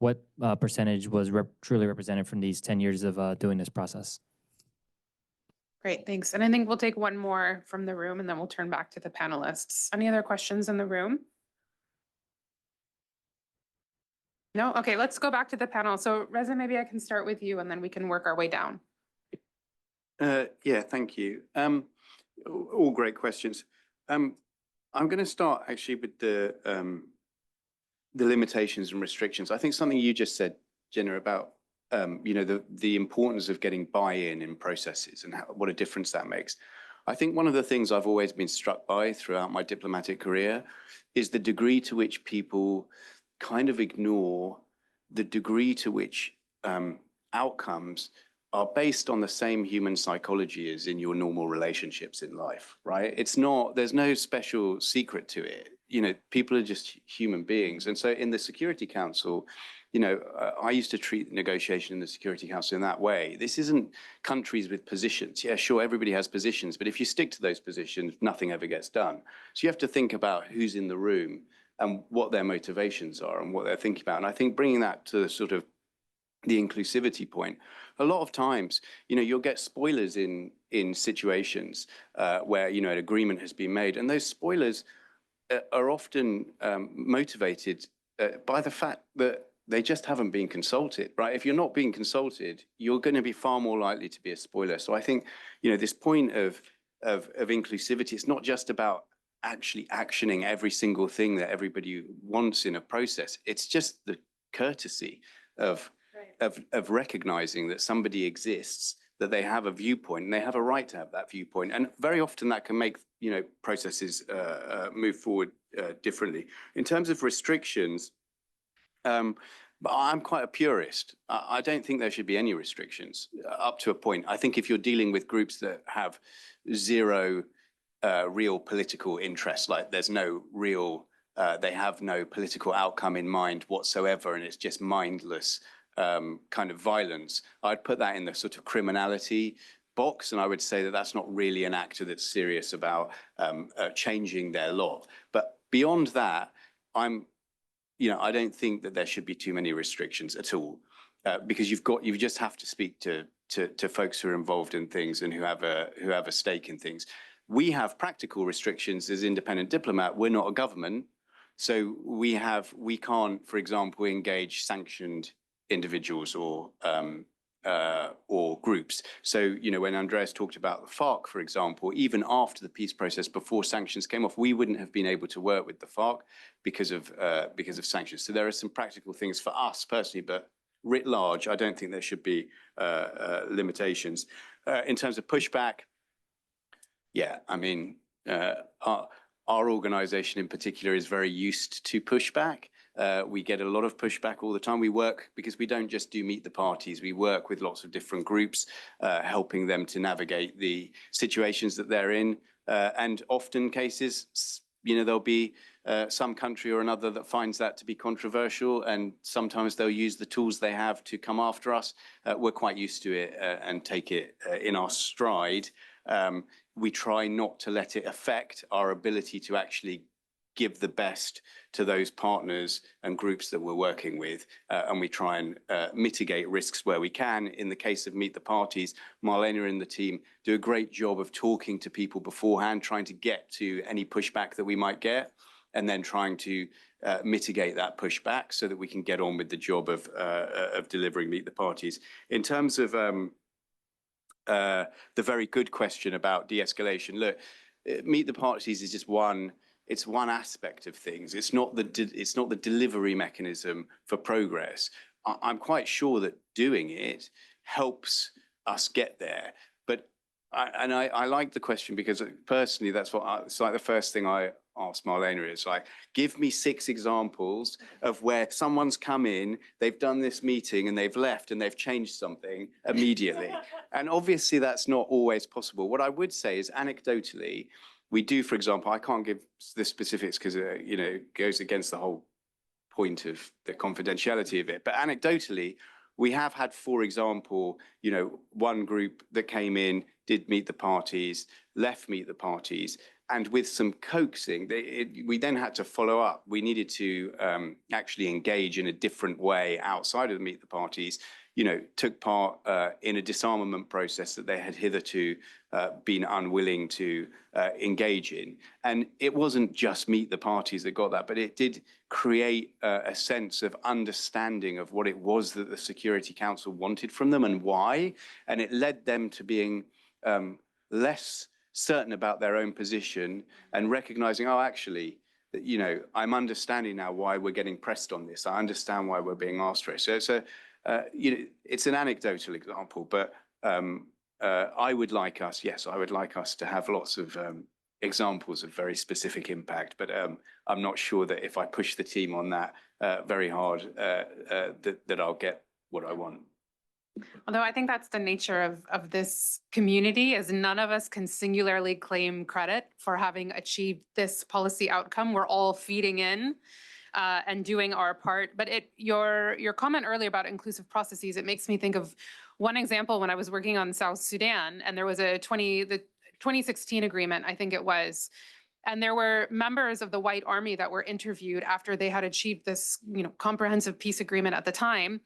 what percentage was truly represented from these 10 years of doing this process.
Great, thanks. And I think we'll take one more from the room and then we'll turn back to the panelists. Any other questions in the room? No? Okay, let's go back to the panel. So Reza, maybe I can start with you and then we can work our way down.
Yeah, thank you. All great questions. I'm going to start actually with the limitations and restrictions. I think something you just said, Jenna, about the importance of getting buy-in in processes and what a difference that makes. I think one of the things I've always been struck by throughout my diplomatic career is the degree to which people kind of ignore the degree to which outcomes are based on the same human psychology as in your normal relationships in life, right? It's not, there's no special secret to it. People are just human beings. And so in the Security Council, I used to treat negotiation in the Security Council in that way. This isn't countries with positions. Yeah, sure, everybody has positions, but if you stick to those positions, nothing ever gets done. So you have to think about who's in the room and what their motivations are and what they're thinking about. And I think bringing that to sort of the inclusivity point, a lot of times, you'll get spoilers in situations where, an agreement has been made, and those spoilers are often motivated by the fact that they just haven't been consulted, right? If you're not being consulted, you're going to be far more likely to be a spoiler. So I think, this point of inclusivity, it's not just about actually actioning every single thing that everybody wants in a process. It's just the courtesy of recognizing that somebody exists, that they have a viewpoint, and they have a right to have that viewpoint. And very often that can make processes move forward differently. In terms of restrictions, but I'm quite a purist. I don't think there should be any restrictions up to a point. I think if you're dealing with groups that have zero real political interest, like there's no real, they have no political outcome in mind whatsoever, and it's just mindless kind of violence, I'd put that in the sort of criminality box, and I would say that that's not really an actor that's serious about changing their law. But beyond that, I don't think that there should be too many restrictions at all, because you just have to speak to folks who are involved in things and who have a stake in things. We have practical restrictions as Independent Diplomat. We're not a government, so we can't, for example, engage sanctioned individuals or groups. So, when Andreas talked about the FARC, for example, even after the peace process, before sanctions came off, we wouldn't have been able to work with the FARC because of sanctions. So there are some practical things for us personally, but writ large, I don't think there should be limitations. In terms of pushback, yeah, I mean, our organization in particular is very used to pushback. We get a lot of pushback all the time. We work, because we don't just do meet the parties, we work with lots of different groups, helping them to navigate the situations that they're in. And often cases, there'll be some country or another that finds that to be controversial, and sometimes they'll use the tools they have to come after us. We're quite used to it and take it in our stride. We try not to let it affect our ability to actually give the best to those partners and groups that we're working with. And we try and mitigate risks where we can. In the case of Meet the Parties, Marlena and the team do a great job of talking to people beforehand, trying to get to any pushback that we might get, and then trying to mitigate that pushback so that we can get on with the job of delivering Meet the Parties. In terms of the very good question about de-escalation, look, Meet the Parties is just one aspect of things. It's not the delivery mechanism for progress. I'm quite sure that doing it helps us get there. But I like the question, because personally, it's like the first thing I ask Marlena is like, give me 6 examples of where someone's come in, they've done this meeting and they've left and they've changed something immediately. And obviously that's not always possible. What I would say is, anecdotally, we do, for example, I can't give the specifics because it goes against the whole point of the confidentiality of it. But anecdotally, we have had, for example, one group that came in, did Meet the Parties, left Meet the Parties, and with some coaxing, we then had to follow up. We needed to actually engage in a different way outside of the Meet the Parties. Took part in a disarmament process that they had hitherto been unwilling to engage in. And it wasn't just Meet the Parties that got that, but it did create a sense of understanding of what it was that the Security Council wanted from them and why. And it led them to being less certain about their own position and recognizing, oh, actually, I'm understanding now why we're getting pressed on this. I understand why we're being asked for it. So it's an anecdotal example, but I would like us to have lots of examples of very specific impact. But I'm not sure that if I push the team on that very hard, that I'll get what I want.
Although I think that's the nature of this community, is none of us can singularly claim credit for having achieved this policy outcome. We're all feeding in and doing our part. But your comment earlier about inclusive processes, it makes me think of one example when I was working on South Sudan, and there was the 2016 agreement, I think it was. And there were members of the White Army that were interviewed after they had achieved this, comprehensive peace agreement at the time.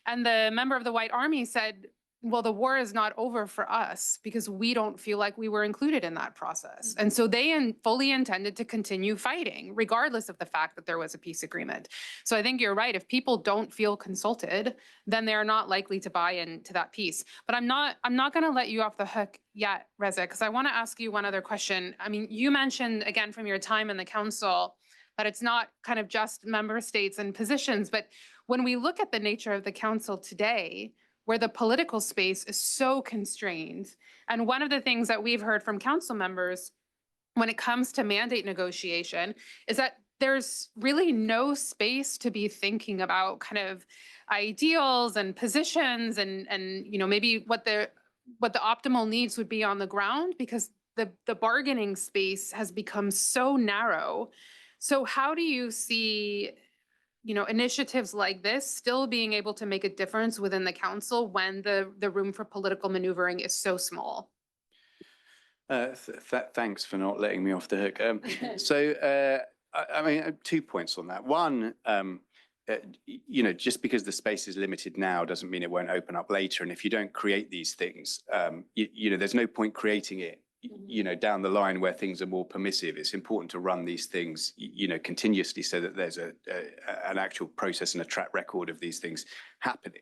And the member of the White Army said, well, the war is not over for us because we don't feel like we were included in that process. And so they fully intended to continue fighting, regardless of the fact that there was a peace agreement. So I think you're right. If people don't feel consulted, then they're not likely to buy into that peace. But I'm not going to let you off the hook yet, Reza, because I want to ask you one other question. I mean, you mentioned, again, from your time in the council, that it's not kind of just member states and positions. But when we look at the nature of the council today, where the political space is so constrained. And one of the things that we've heard from council members when it comes to mandate negotiation is that there's really no space to be thinking about kind of ideals and positions and you know, maybe what the optimal needs would be on the ground, because the bargaining space has become so narrow. So how do you see, you know, initiatives like this still being able to make a difference within the council when the room for political maneuvering is so small?
Thanks for not letting me off the hook. I mean, 2 points on that. One, you know, just because the space is limited now doesn't mean it won't open up later. And if you don't create these things, you know, there's no point creating it, you know, down the line where things are more permissive. It's important to run these things, you know, continuously so that there's an actual process and a track record of these things happening.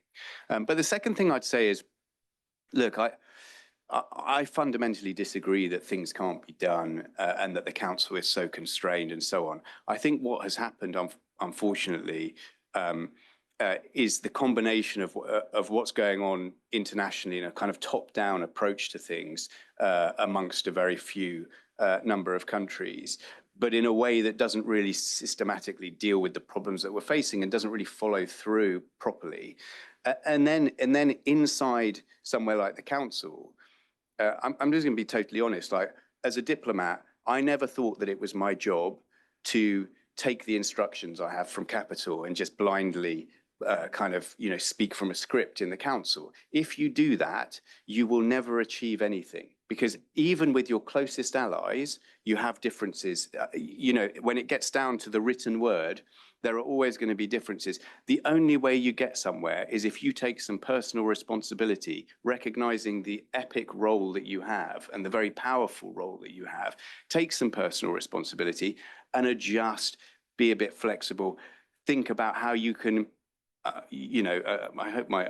But the second thing I'd say is, look, I fundamentally disagree that things can't be done and that the council is so constrained and so on. I think what has happened, unfortunately, is the combination of what's going on internationally in a kind of top-down approach to things amongst a very few number of countries, but in a way that doesn't really systematically deal with the problems that we're facing and doesn't really follow through properly. And then inside somewhere like the council, I'm just going to be totally honest. Like, as a diplomat, I never thought that it was my job to take the instructions I have from Capitol and just blindly kind of, you know, speak from a script in the council. If you do that, you will never achieve anything, because even with your closest allies, you have differences. You know, when it gets down to the written word, there are always going to be differences. The only way you get somewhere is if you take some personal responsibility, recognizing the epic role that you have and the very powerful role that you have. Take some personal responsibility and adjust, be a bit flexible, think about how you can, you know, I hope my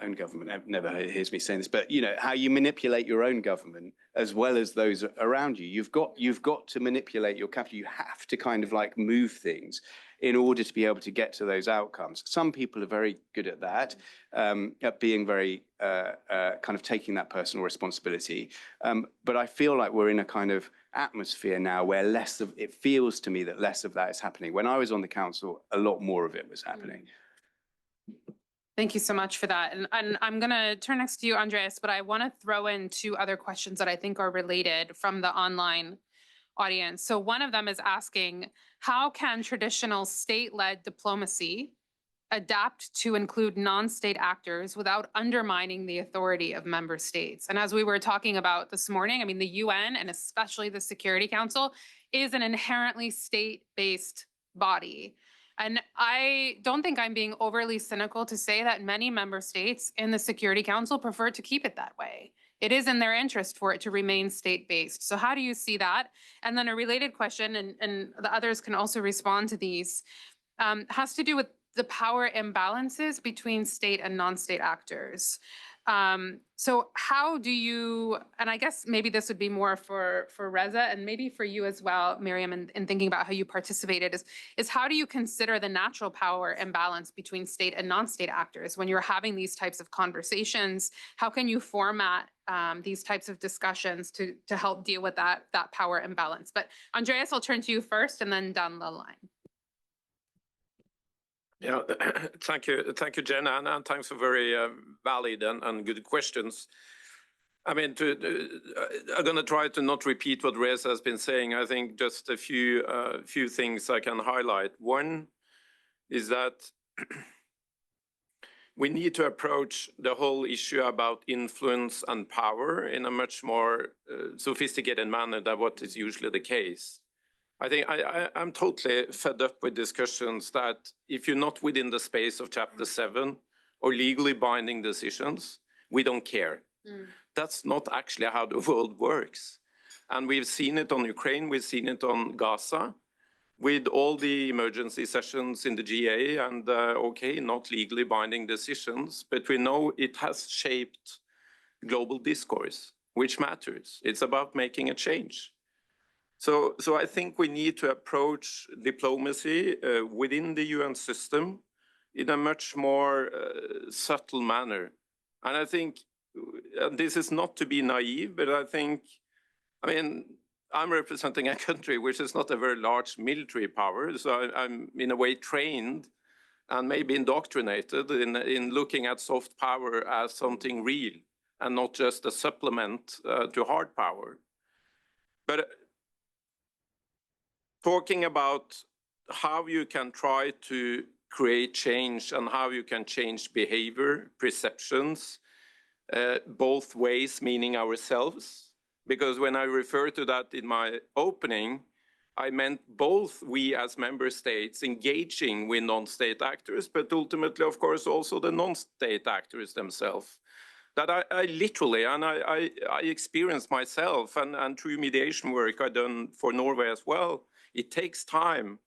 own government never hears me saying this, but, you know, how you manipulate your own government as well as those around you. You've got to manipulate your capital. You have to kind of like move things in order to be able to get to those outcomes. Some people are very good at that, at being very kind of taking that personal responsibility. But I feel like we're in a kind of atmosphere now where it feels to me that less of that is happening. When I was on the council, a lot more of it was happening.
Thank you so much for that. And I'm going to turn next to you, Andreas, but I want to throw in 2 other questions that I think are related from the online audience. So one of them is asking, how can traditional state-led diplomacy adapt to include non-state actors without undermining the authority of member states? And as we were talking about this morning, I mean, the UN and especially the Security Council is an inherently state-based body. And I don't think I'm being overly cynical to say that many member states in the Security Council prefer to keep it that way. It is in their interest for it to remain state-based. So how do you see that? And then a related question, and the others can also respond to these, has to do with the power imbalances between state and non-state actors. So how do you, and I guess maybe this would be more for Reza and maybe for you as well, Miriam, in thinking about how you participated, is how do you consider the natural power imbalance between state and non-state actors when you're having these types of conversations? How can you format these types of discussions to help deal with that power imbalance? But Andreas, I'll turn to you first and then down the line.
Yeah, thank you, Jenna, and thanks for very valid and good questions. I mean, I'm going to try to not repeat what Reza has been saying. I think just a few things I can highlight. One is that we need to approach the whole issue about influence and power in a much more sophisticated manner than what is usually the case. I think I'm totally fed up with discussions that if you're not within the space of Chapter 7 or legally binding decisions, we don't care. That's not actually how the world works. And we've seen it on Ukraine, we've seen it on Gaza, with all the emergency sessions in the GA and, okay, not legally binding decisions, but we know it has shaped global discourse, which matters. It's about making a change. So I think we need to approach diplomacy within the UN system in a much more subtle manner. And I think this is not to be naive, but I mean, I'm representing a country which is not a very large military power, so I'm in a way trained and maybe indoctrinated in looking at soft power as something real and not just a supplement to hard power. But talking about how you can try to create change and how you can change behavior, perceptions, both ways, meaning ourselves. Because when I refer to that in my opening, I meant both we as member states engaging with non-state actors, but ultimately, of course, also the non-state actors themselves. That I literally, and I experienced myself, and through mediation work I've done for Norway as well, it takes time,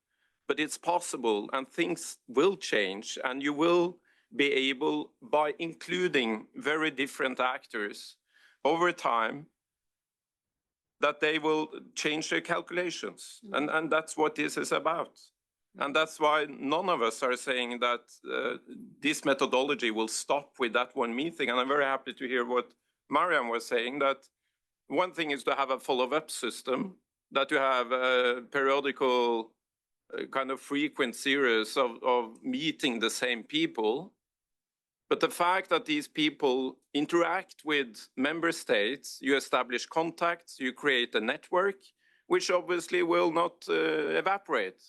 but it's possible, and things will change, and you will be able, by including very different actors over time, that they will change their calculations. And that's what this is about. And that's why none of us are saying that this methodology will stop with that one meeting. And I'm very happy to hear what Mariam was saying, that one thing is to have a follow-up system, that you have a periodical kind of frequent series of meeting the same people. But the fact that these people interact with member states, you establish contacts, you create a network, which obviously will not evaporate,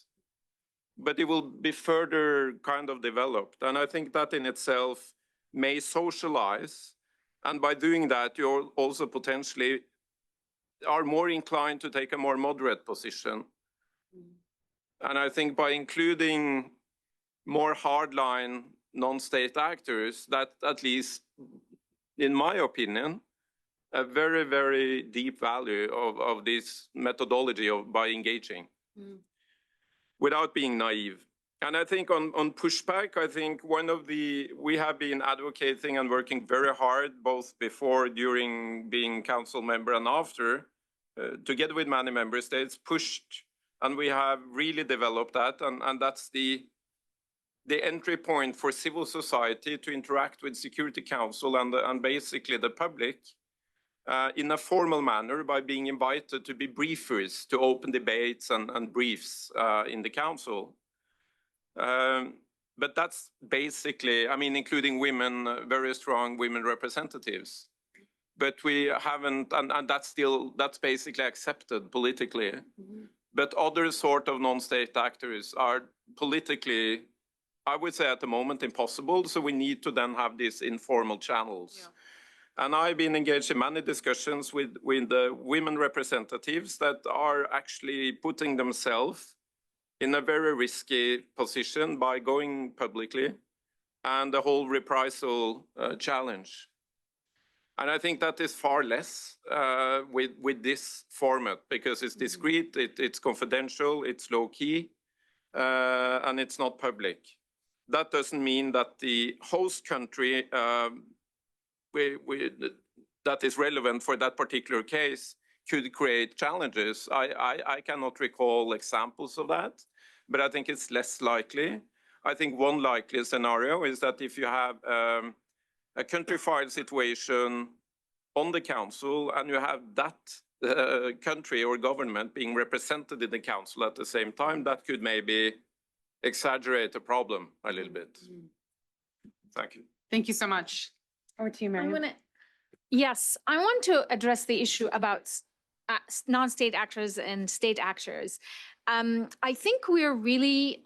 but it will be further kind of developed. And I think that in itself may socialize. And by doing that, you also potentially are more inclined to take a more moderate position. And I think by including more hardline non-state actors, that at least, in my opinion, a very, very deep value of this methodology by engaging without being naive. And I think on pushback, I think we have been advocating and working very hard, both before, during being council member and after, together with many member states, pushed, and we have really developed that, and that's the entry point for civil society to interact with Security Council and basically the public in a formal manner by being invited to be briefers to open debates and briefs in the council. But that's basically, I mean, including women, very strong women representatives. But we haven't, and that's basically accepted politically. But other sort of non-state actors are politically, I would say at the moment, impossible. So we need to then have these informal channels. Yeah. And I've been engaged in many discussions with the women representatives that are actually putting themselves in a very risky position by going publicly, and the whole reprisal challenge. And I think that is far less with this format, because it's discreet, it's confidential, it's low key, and it's not public. That doesn't mean that the host country that is relevant for that particular case could create challenges. I cannot recall examples of that, but I think it's less likely. I think one likely scenario is that if you have a country-file situation on the council and you have that country or government being represented in the council at the same time, that could maybe exaggerate the problem a little bit. Thank you.
Thank you so much. Over to you, Mariam.
Yes, I want to address the issue about non-state actors and state actors. I think we're really,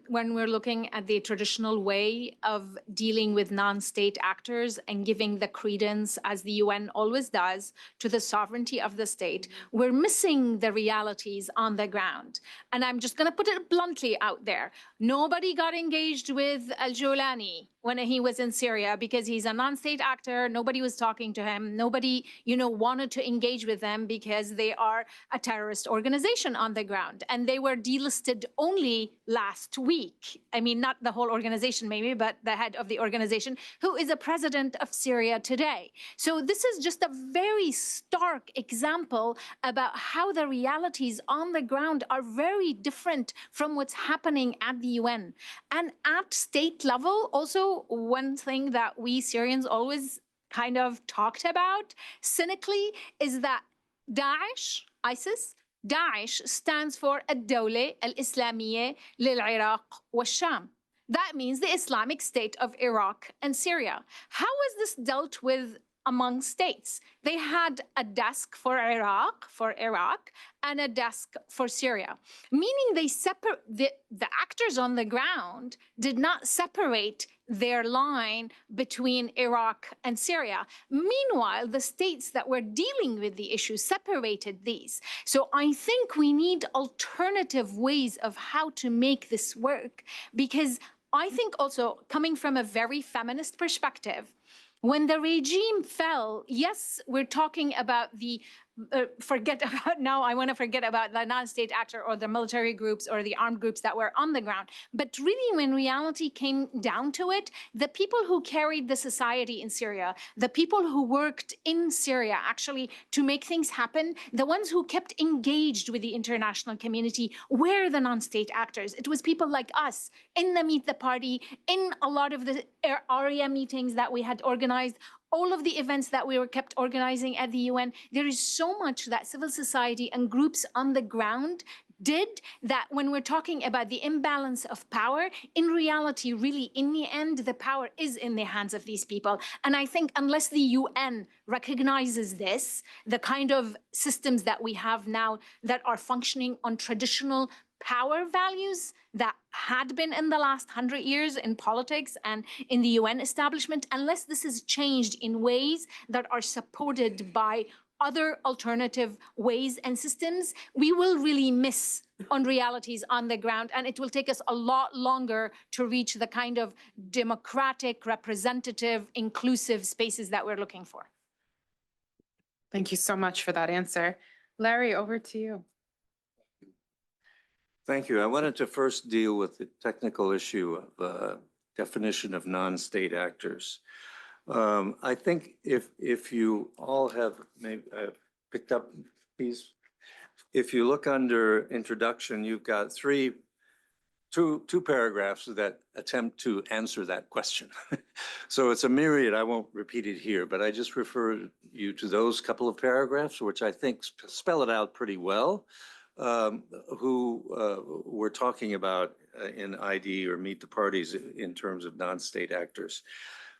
when we're looking at the traditional way of dealing with non-state actors and giving the credence, as the UN always does, to the sovereignty of the state, we're missing the realities on the ground. And I'm just going to put it bluntly out there. Nobody got engaged with al-Jolani when he was in Syria because he's a non-state actor. Nobody was talking to him. Nobody, wanted to engage with them because they are a terrorist organization on the ground. And they were delisted only last week. I mean, not the whole organization maybe, but the head of the organization, who is a president of Syria today. So this is just a very stark example about how the realities on the ground are very different from what's happening at the UN. And at state level, also one thing that we Syrians always kind of talked about cynically is that Daesh, ISIS, Daesh stands for الدولة الإسلامية للعراق والشام. That means the Islamic State of Iraq and Syria. How is this dealt with among states? They had a desk for Iraq, and a desk for Syria, meaning they separate the actors on the ground did not separate their line between Iraq and Syria. Meanwhile, the states that were dealing with the issue separated these. So I think we need alternative ways of how to make this work, because I think also coming from a very feminist perspective, when the regime fell, yes, we're talking about the I want to forget about the non-state actor or the military groups or the armed groups that were on the ground. But really, when reality came down to it, the people who carried the society in Syria, the people who worked in Syria actually to make things happen, the ones who kept engaged with the international community were the non-state actors. It was people like us in the Meet the Party, in a lot of the ARIA meetings that we had organized, all of the events that we were kept organizing at the UN. There is so much that civil society and groups on the ground did that when we're talking about the imbalance of power, in reality, really, in the end, the power is in the hands of these people. And I think unless the UN recognizes this, the kind of systems that we have now that are functioning on traditional power values that had been in the last 100 years in politics and in the UN establishment, unless this is changed in ways that are supported by other alternative ways and systems, we will really miss on realities on the ground, and it will take us a lot longer to reach the kind of democratic, representative, inclusive spaces that we're looking for.
Thank you so much for that answer. Larry, over to you.
Thank you. I wanted to first deal with the technical issue of definition of non-state actors. I think if you all have maybe picked up these, if you look under introduction, you've got two paragraphs that attempt to answer that question. So it's a myriad. I won't repeat it here, but I just refer you to those couple of paragraphs, which I think spell it out pretty well. Who we're talking about in ID or Meet the Parties in terms of non-state actors.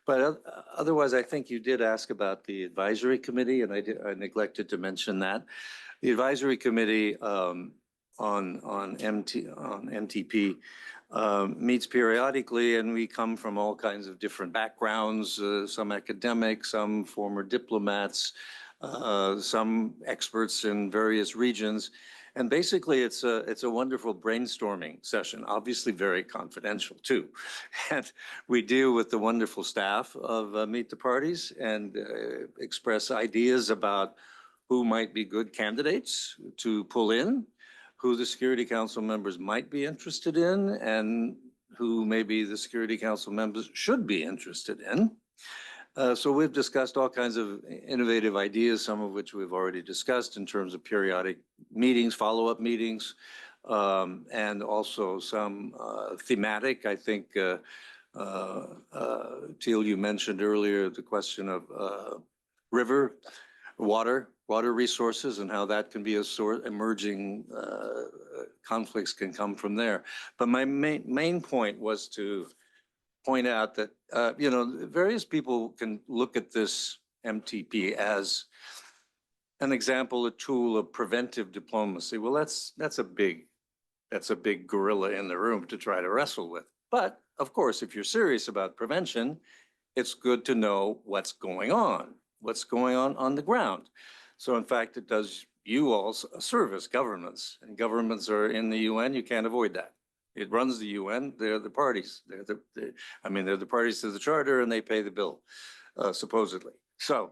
But otherwise, I think you did ask about the advisory committee, and I neglected to mention that. The advisory committee on MTP meets periodically, and we come from all kinds of different backgrounds, some academics, some former diplomats, some experts in various regions. And basically, it's a wonderful brainstorming session, obviously very confidential too. And we deal with the wonderful staff of Meet the Parties and express ideas about who might be good candidates to pull in, who the Security Council members might be interested in, and who maybe the Security Council members should be interested in. So we've discussed all kinds of innovative ideas, some of which we've already discussed in terms of periodic meetings, follow-up meetings, and also some thematic. I think, Teal, you mentioned earlier the question of water resources and how that can be a sort emerging conflicts can come from there. But my main point was to point out that, various people can look at this MTP as an example, a tool of preventive diplomacy. Well, that's a big That's a big gorilla in the room to try to wrestle with. But of course, if you're serious about prevention, it's good to know what's going on the ground. So in fact, it does you all a service, governments, and governments are in the UN, you can't avoid that. It runs the UN, they're the parties. They're the parties to the charter and they pay the bill, supposedly. So,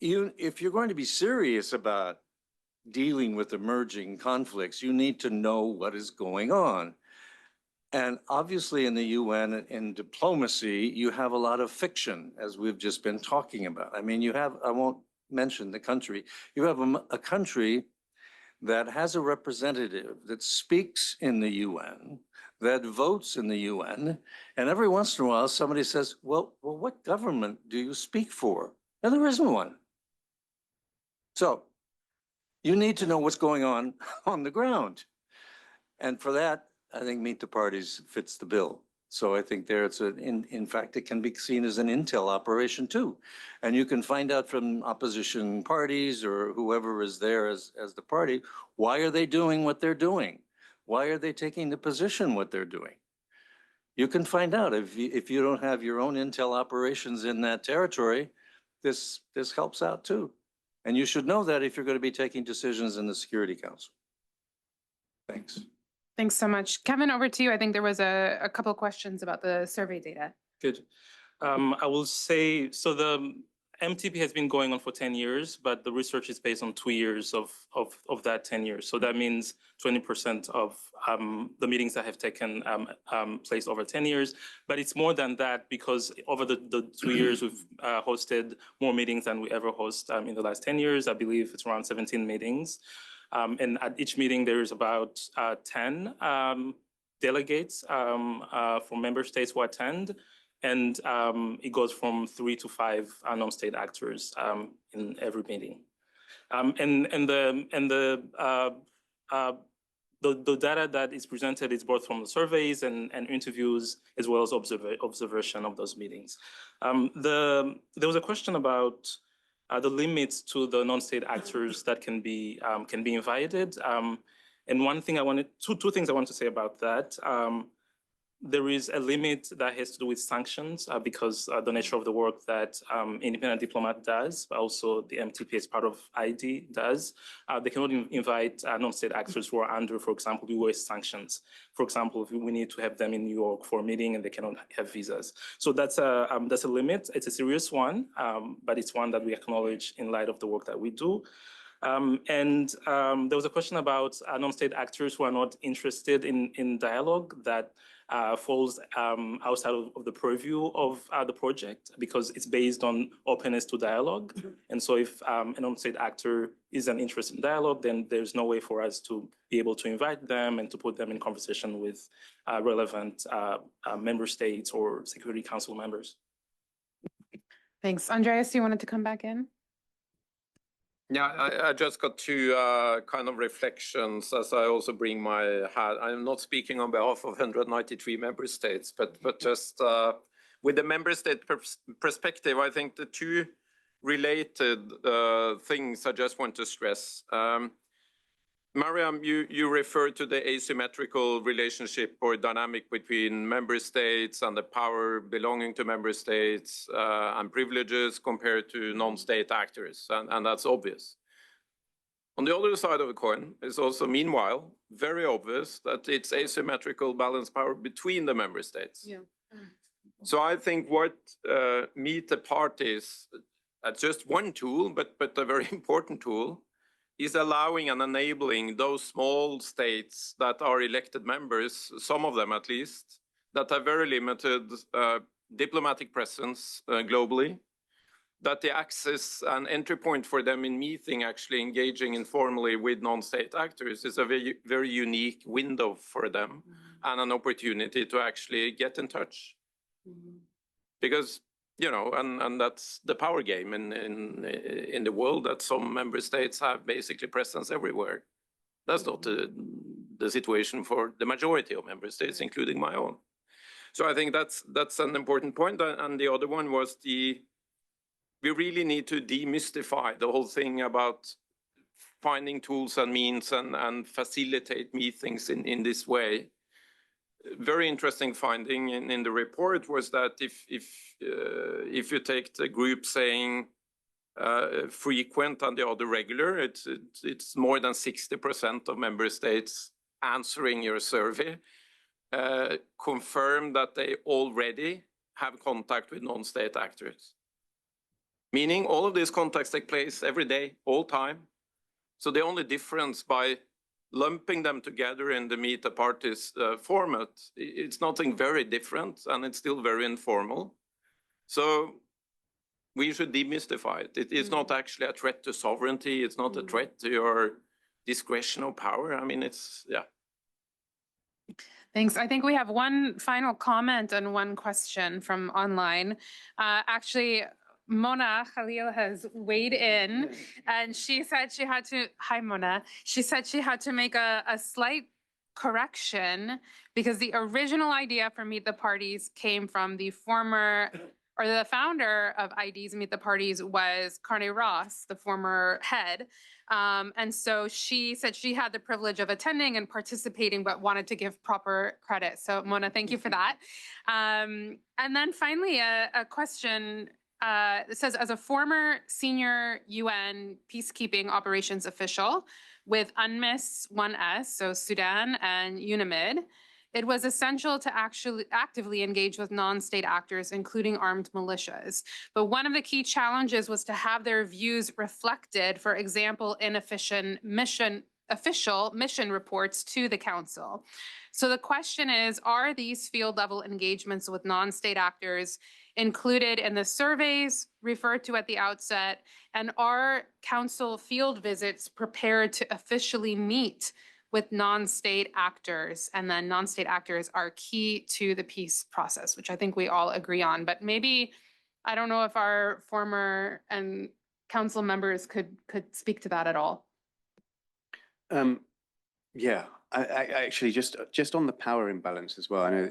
if you're going to be serious about dealing with emerging conflicts, you need to know what is going on. And obviously in the UN, in diplomacy, you have a lot of fiction, as we've just been talking about. I mean, I won't mention the country, you have a country that has a representative that speaks in the UN, that votes in the UN, and every once in a while somebody says, well, what government do you speak for? And there isn't one. So you need to know what's going on the ground. And for that, I think Meet the Parties fits the bill. So I think there in fact, it can be seen as an intel operation too. And you can find out from opposition parties or whoever is there as the party, why are they doing what they're doing? Why are they taking the position what they're doing? You can find out if you don't have your own intel operations in that territory, this helps out too. And you should know that if you're going to be taking decisions in the Security Council. Thanks.
Thanks so much. Kevin, over to you. I think there was a couple of questions about the survey data.
Good. I will say, so the MTP has been going on for 10 years, but the research is based on 2 years of that 10 years. So that means 20% of the meetings that have taken place over 10 years. But it's more than that because over the 2 years, we've hosted more meetings than we ever host in the last 10 years. I believe it's around 17 meetings. And at each meeting, there is about 10 delegates from member states who attend. And it goes from 3 to 5 non-state actors in every meeting. And the data that is presented is both from the surveys and interviews, as well as observation of those meetings. There was a question about the limits to the non-state actors that can be invited. And one thing two things I want to say about that. There is a limit that has to do with sanctions because the nature of the work that Independent Diplomat does, but also the MTP as part of ID does. They cannot invite non-state actors who are under, for example, US sanctions. For example, if we need to have them in New York for a meeting and they cannot have visas. So that's a limit. It's a serious one, but it's one that we acknowledge in light of the work that we do. There was a question about non-state actors who are not interested in dialogue that falls outside of the purview of the project because it's based on openness to dialogue. And so if a non-state actor isn't interested in dialogue, then there's no way for us to be able to invite them and to put them in conversation with relevant member states or Security Council members.
Thanks. Andreas, you wanted to come back in?
Yeah, I just got two kind of reflections as I also bring my hat. I'm not speaking on behalf of 193 member states, but just with the member state perspective, I think the two related things I just want to stress. Mariam, you referred to the asymmetrical relationship or dynamic between member states and the power belonging to member states and privileges compared to non-state actors, and that's obvious. On the other side of the coin, it's also, meanwhile, very obvious that it's asymmetrical balance power between the member states.
Yeah.
So I think what Meet the Parties, just one tool, but a very important tool, is allowing and enabling those small states that are elected members, some of them at least, that have very limited diplomatic presence globally, that the access and entry point for them in meeting, actually engaging informally with non-state actors is a very, very unique window for them and an opportunity to actually get in touch. Because you know, and that's the power game in the world, that some member states have basically presence everywhere. That's not the situation for the majority of member states, including my own. So I think that's an important point. And the other one was we really need to demystify the whole thing about finding tools and means and facilitate meetings in this way. Very interesting finding in the report was that if you take the group saying frequent and the other regular, it's more than 60% of member states answering your survey confirm that they already have contact with non-state actors. Meaning all of these contacts take place every day, all time. So the only difference by lumping them together in the Meet the Parties format, it's nothing very different and it's still very informal. So we should demystify it. It is not actually a threat to sovereignty. It's not a threat to your discretion or power. I mean, it's, yeah.
Thanks. I think we have one final comment and one question from online. Actually, Mona Khalil has weighed in and she said she had to, hi Mona, she said she had to make a slight correction because the original idea for Meet the Parties came from the former, or the founder of IDs Meet the Parties was Carne Ross, the former head. And so she said she had the privilege of attending and participating, but wanted to give proper credit. So Mona, thank you for that. And then finally, a question. It says, as a former senior UN peacekeeping operations official with UNMISS 1S, so Sudan and UNAMID, it was essential to actually actively engage with non-state actors, including armed militias. But one of the key challenges was to have their views reflected, for example, in official mission reports to the Council. So the question is, are these field level engagements with non-state actors included in the surveys referred to at the outset? And are Council field visits prepared to officially meet with non-state actors? And then non-state actors are key to the peace process, which I think we all agree on. But maybe, I don't know if our former and Council members could speak to that at all.
Yeah, I actually just on the power imbalance as well. I know,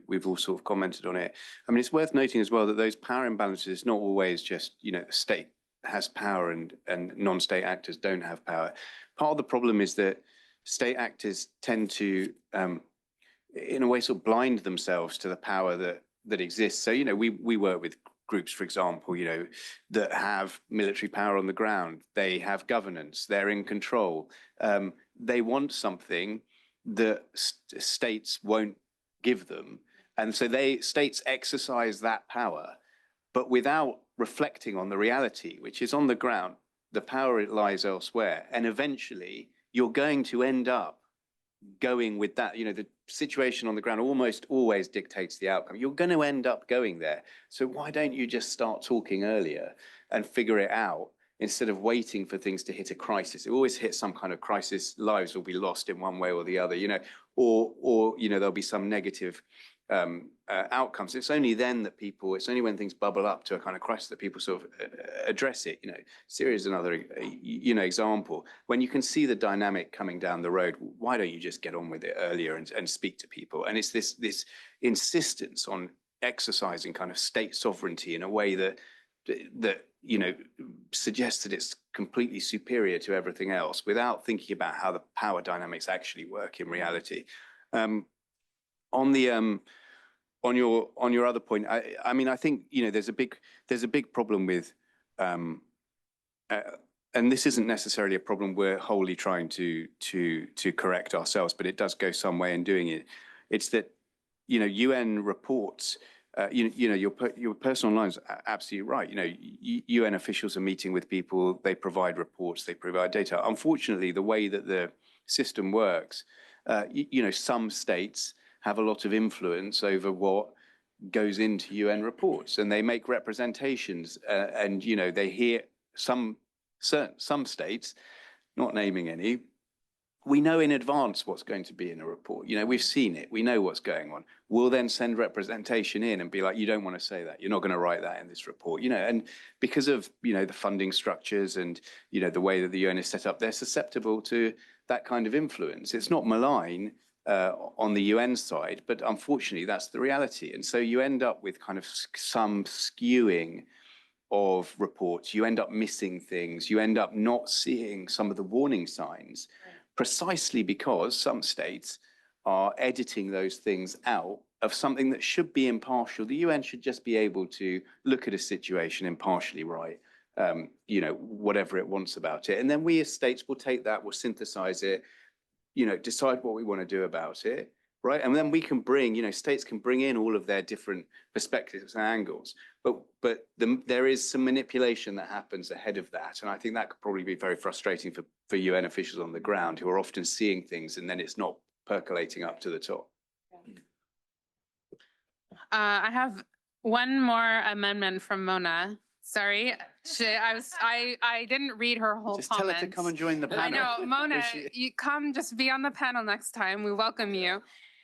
we've all sort of commented on it. I mean, it's worth noting as well that those power imbalances not always just, the state has power and non-state actors don't have power. Part of the problem is that state actors tend to, in a way, sort of blind themselves to the power that exists. So, we work with groups, for example, that have military power on the ground. They have governance. They're in control. They want something that states won't give them. And so states exercise that power, but without reflecting on the reality, which is on the ground, the power lies elsewhere. And eventually you're going to end up going with that. The situation on the ground almost always dictates the outcome. You're going to end up going there. So why don't you just start talking earlier and figure it out instead of waiting for things to hit a crisis? It always hits some kind of crisis. Lives will be lost in one way or the other, or there'll be some negative outcomes. It's only then that it's only when things bubble up to a kind of crisis that people sort of address it. Syria is another, example. When you can see the dynamic coming down the road, why don't you just get on with it earlier and speak to people? And it's this insistence on exercising kind of state sovereignty in a way that suggests that it's completely superior to everything else without thinking about how the power dynamics actually work in reality. On your other point, I mean, I think there's a big problem with, and this isn't necessarily a problem we're wholly trying to correct ourselves, but it does go some way in doing it. It's that UN reports. Your personal line is absolutely right. UN officials are meeting with people. They provide reports. They provide data. Unfortunately, the way that the system works, some states have a lot of influence over what goes into UN reports, and they make representations. And they hear some states, not naming any, we know in advance what's going to be in a report. We've seen it. We know what's going on. We'll then send representation in and be like, you don't want to say that. You're not going to write that in this report. And because of, the funding structures and, the way that the UN is set up, they're susceptible to that kind of influence. It's not malign on the UN side, but unfortunately that's the reality. And so you end up with kind of some skewing of reports, you end up missing things, you end up not seeing some of the warning signs, precisely because some states are editing those things out of something that should be impartial. The UN should just be able to look at a situation impartially, right? Whatever it wants about it. And then we as states will take that, we'll synthesize it, decide what we want to do about it, right? And then we can bring, states can bring in all of their different perspectives and angles. But there is some manipulation that happens ahead of that. And I think that could probably be very frustrating for UN officials on the ground who are often seeing things and then it's not percolating up to the top.
I have one more amendment from Mona. Sorry, I didn't read her whole
Just tell her to
comments.
come and join the panel.
I know, Mona,
She-
you come, just be on the panel next time. We welcome you.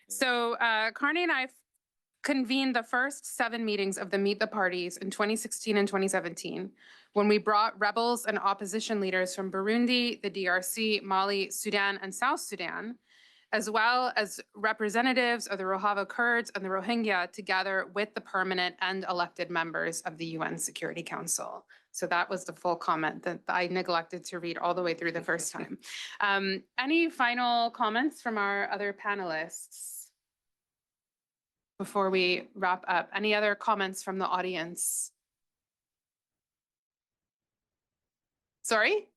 So Carney and I convened the first 7 meetings of the Meet the Parties in 2016 and 2017, when we brought rebels and opposition leaders from Burundi, the DRC, Mali, Sudan, and South Sudan, as well as representatives of the Rohingya Kurds and the Rohingya together with the permanent and elected members of the UN Security Council. So that was the full comment that I neglected to read all the way through the first time. Any final comments from our other panelists before we wrap up? Any other comments from the audience? Sorry?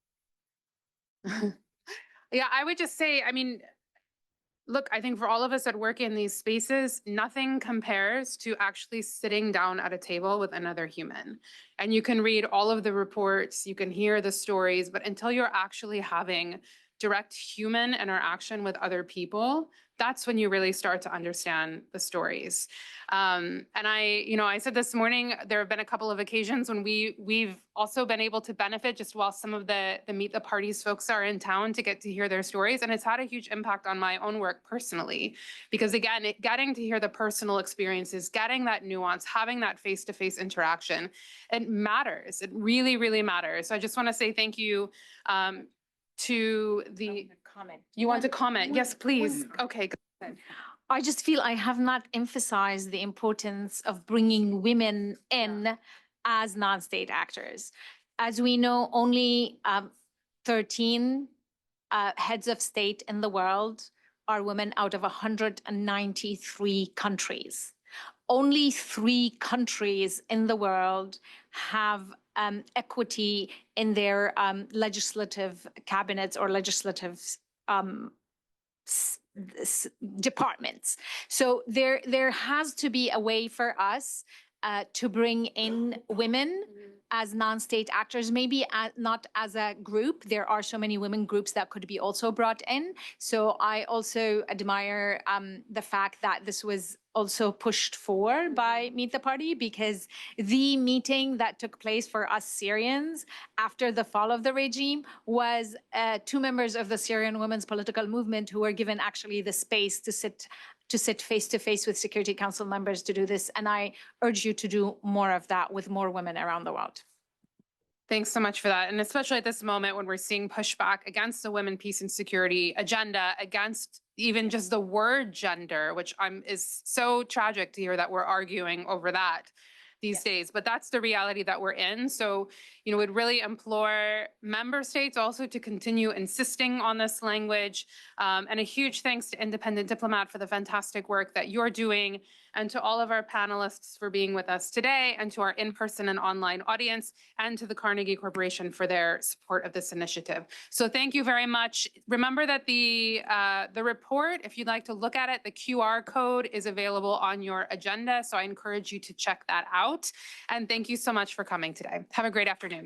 Yeah, I would just say, look, I think for all of us that work in these spaces, nothing compares to actually sitting down at a table with another human. And you can read all of the reports, you can hear the stories, but until you're actually having direct human interaction with other people, that's when you really start to understand the stories. And I said this morning, there have been a couple of occasions when we've also been able to benefit just while some of the Meet the Parties folks are in town to get to hear their stories. And it's had a huge impact on my own work personally, because again, getting to hear the personal experiences, getting that nuance, having that face-to-face interaction, it matters. It really, really matters. So I just want to say thank you to the
Comment.
You want to comment? Yes, please. Okay.
I just feel I have not emphasized the importance of bringing women in as non-state actors. As we know, only 13 heads of state in the world are women out of 193 countries. Only 3 countries in the world have equity in their legislative cabinets or legislative departments. So there has to be a way for us to bring in women as non-state actors, maybe not as a group. There are so many women groups that could be also brought in. So I also admire the fact that this was also pushed for by Meet the Party, because the meeting that took place for us Syrians after the fall of the regime was 2 members of the Syrian women's political movement who were given actually the space to sit face to face with Security Council members to do this. And I urge you to do more of that with more women around the world.
Thanks so much for that. And especially at this moment when we're seeing pushback against the women, peace and security agenda, against even just the word gender, which is so tragic to hear that we're arguing over that these days, but that's the reality that we're in. So, would really implore member states also to continue insisting on this language. And a huge thanks to Independent Diplomat for the fantastic work that you're doing, and to all of our panelists for being with us today, and to our in-person and online audience, and to the Carnegie Corporation for their support of this initiative. So thank you very much. Remember that the report, if you'd like to look at it, the QR code is available on your agenda. So I encourage you to check that out. And thank you so much for coming today. Have a great afternoon.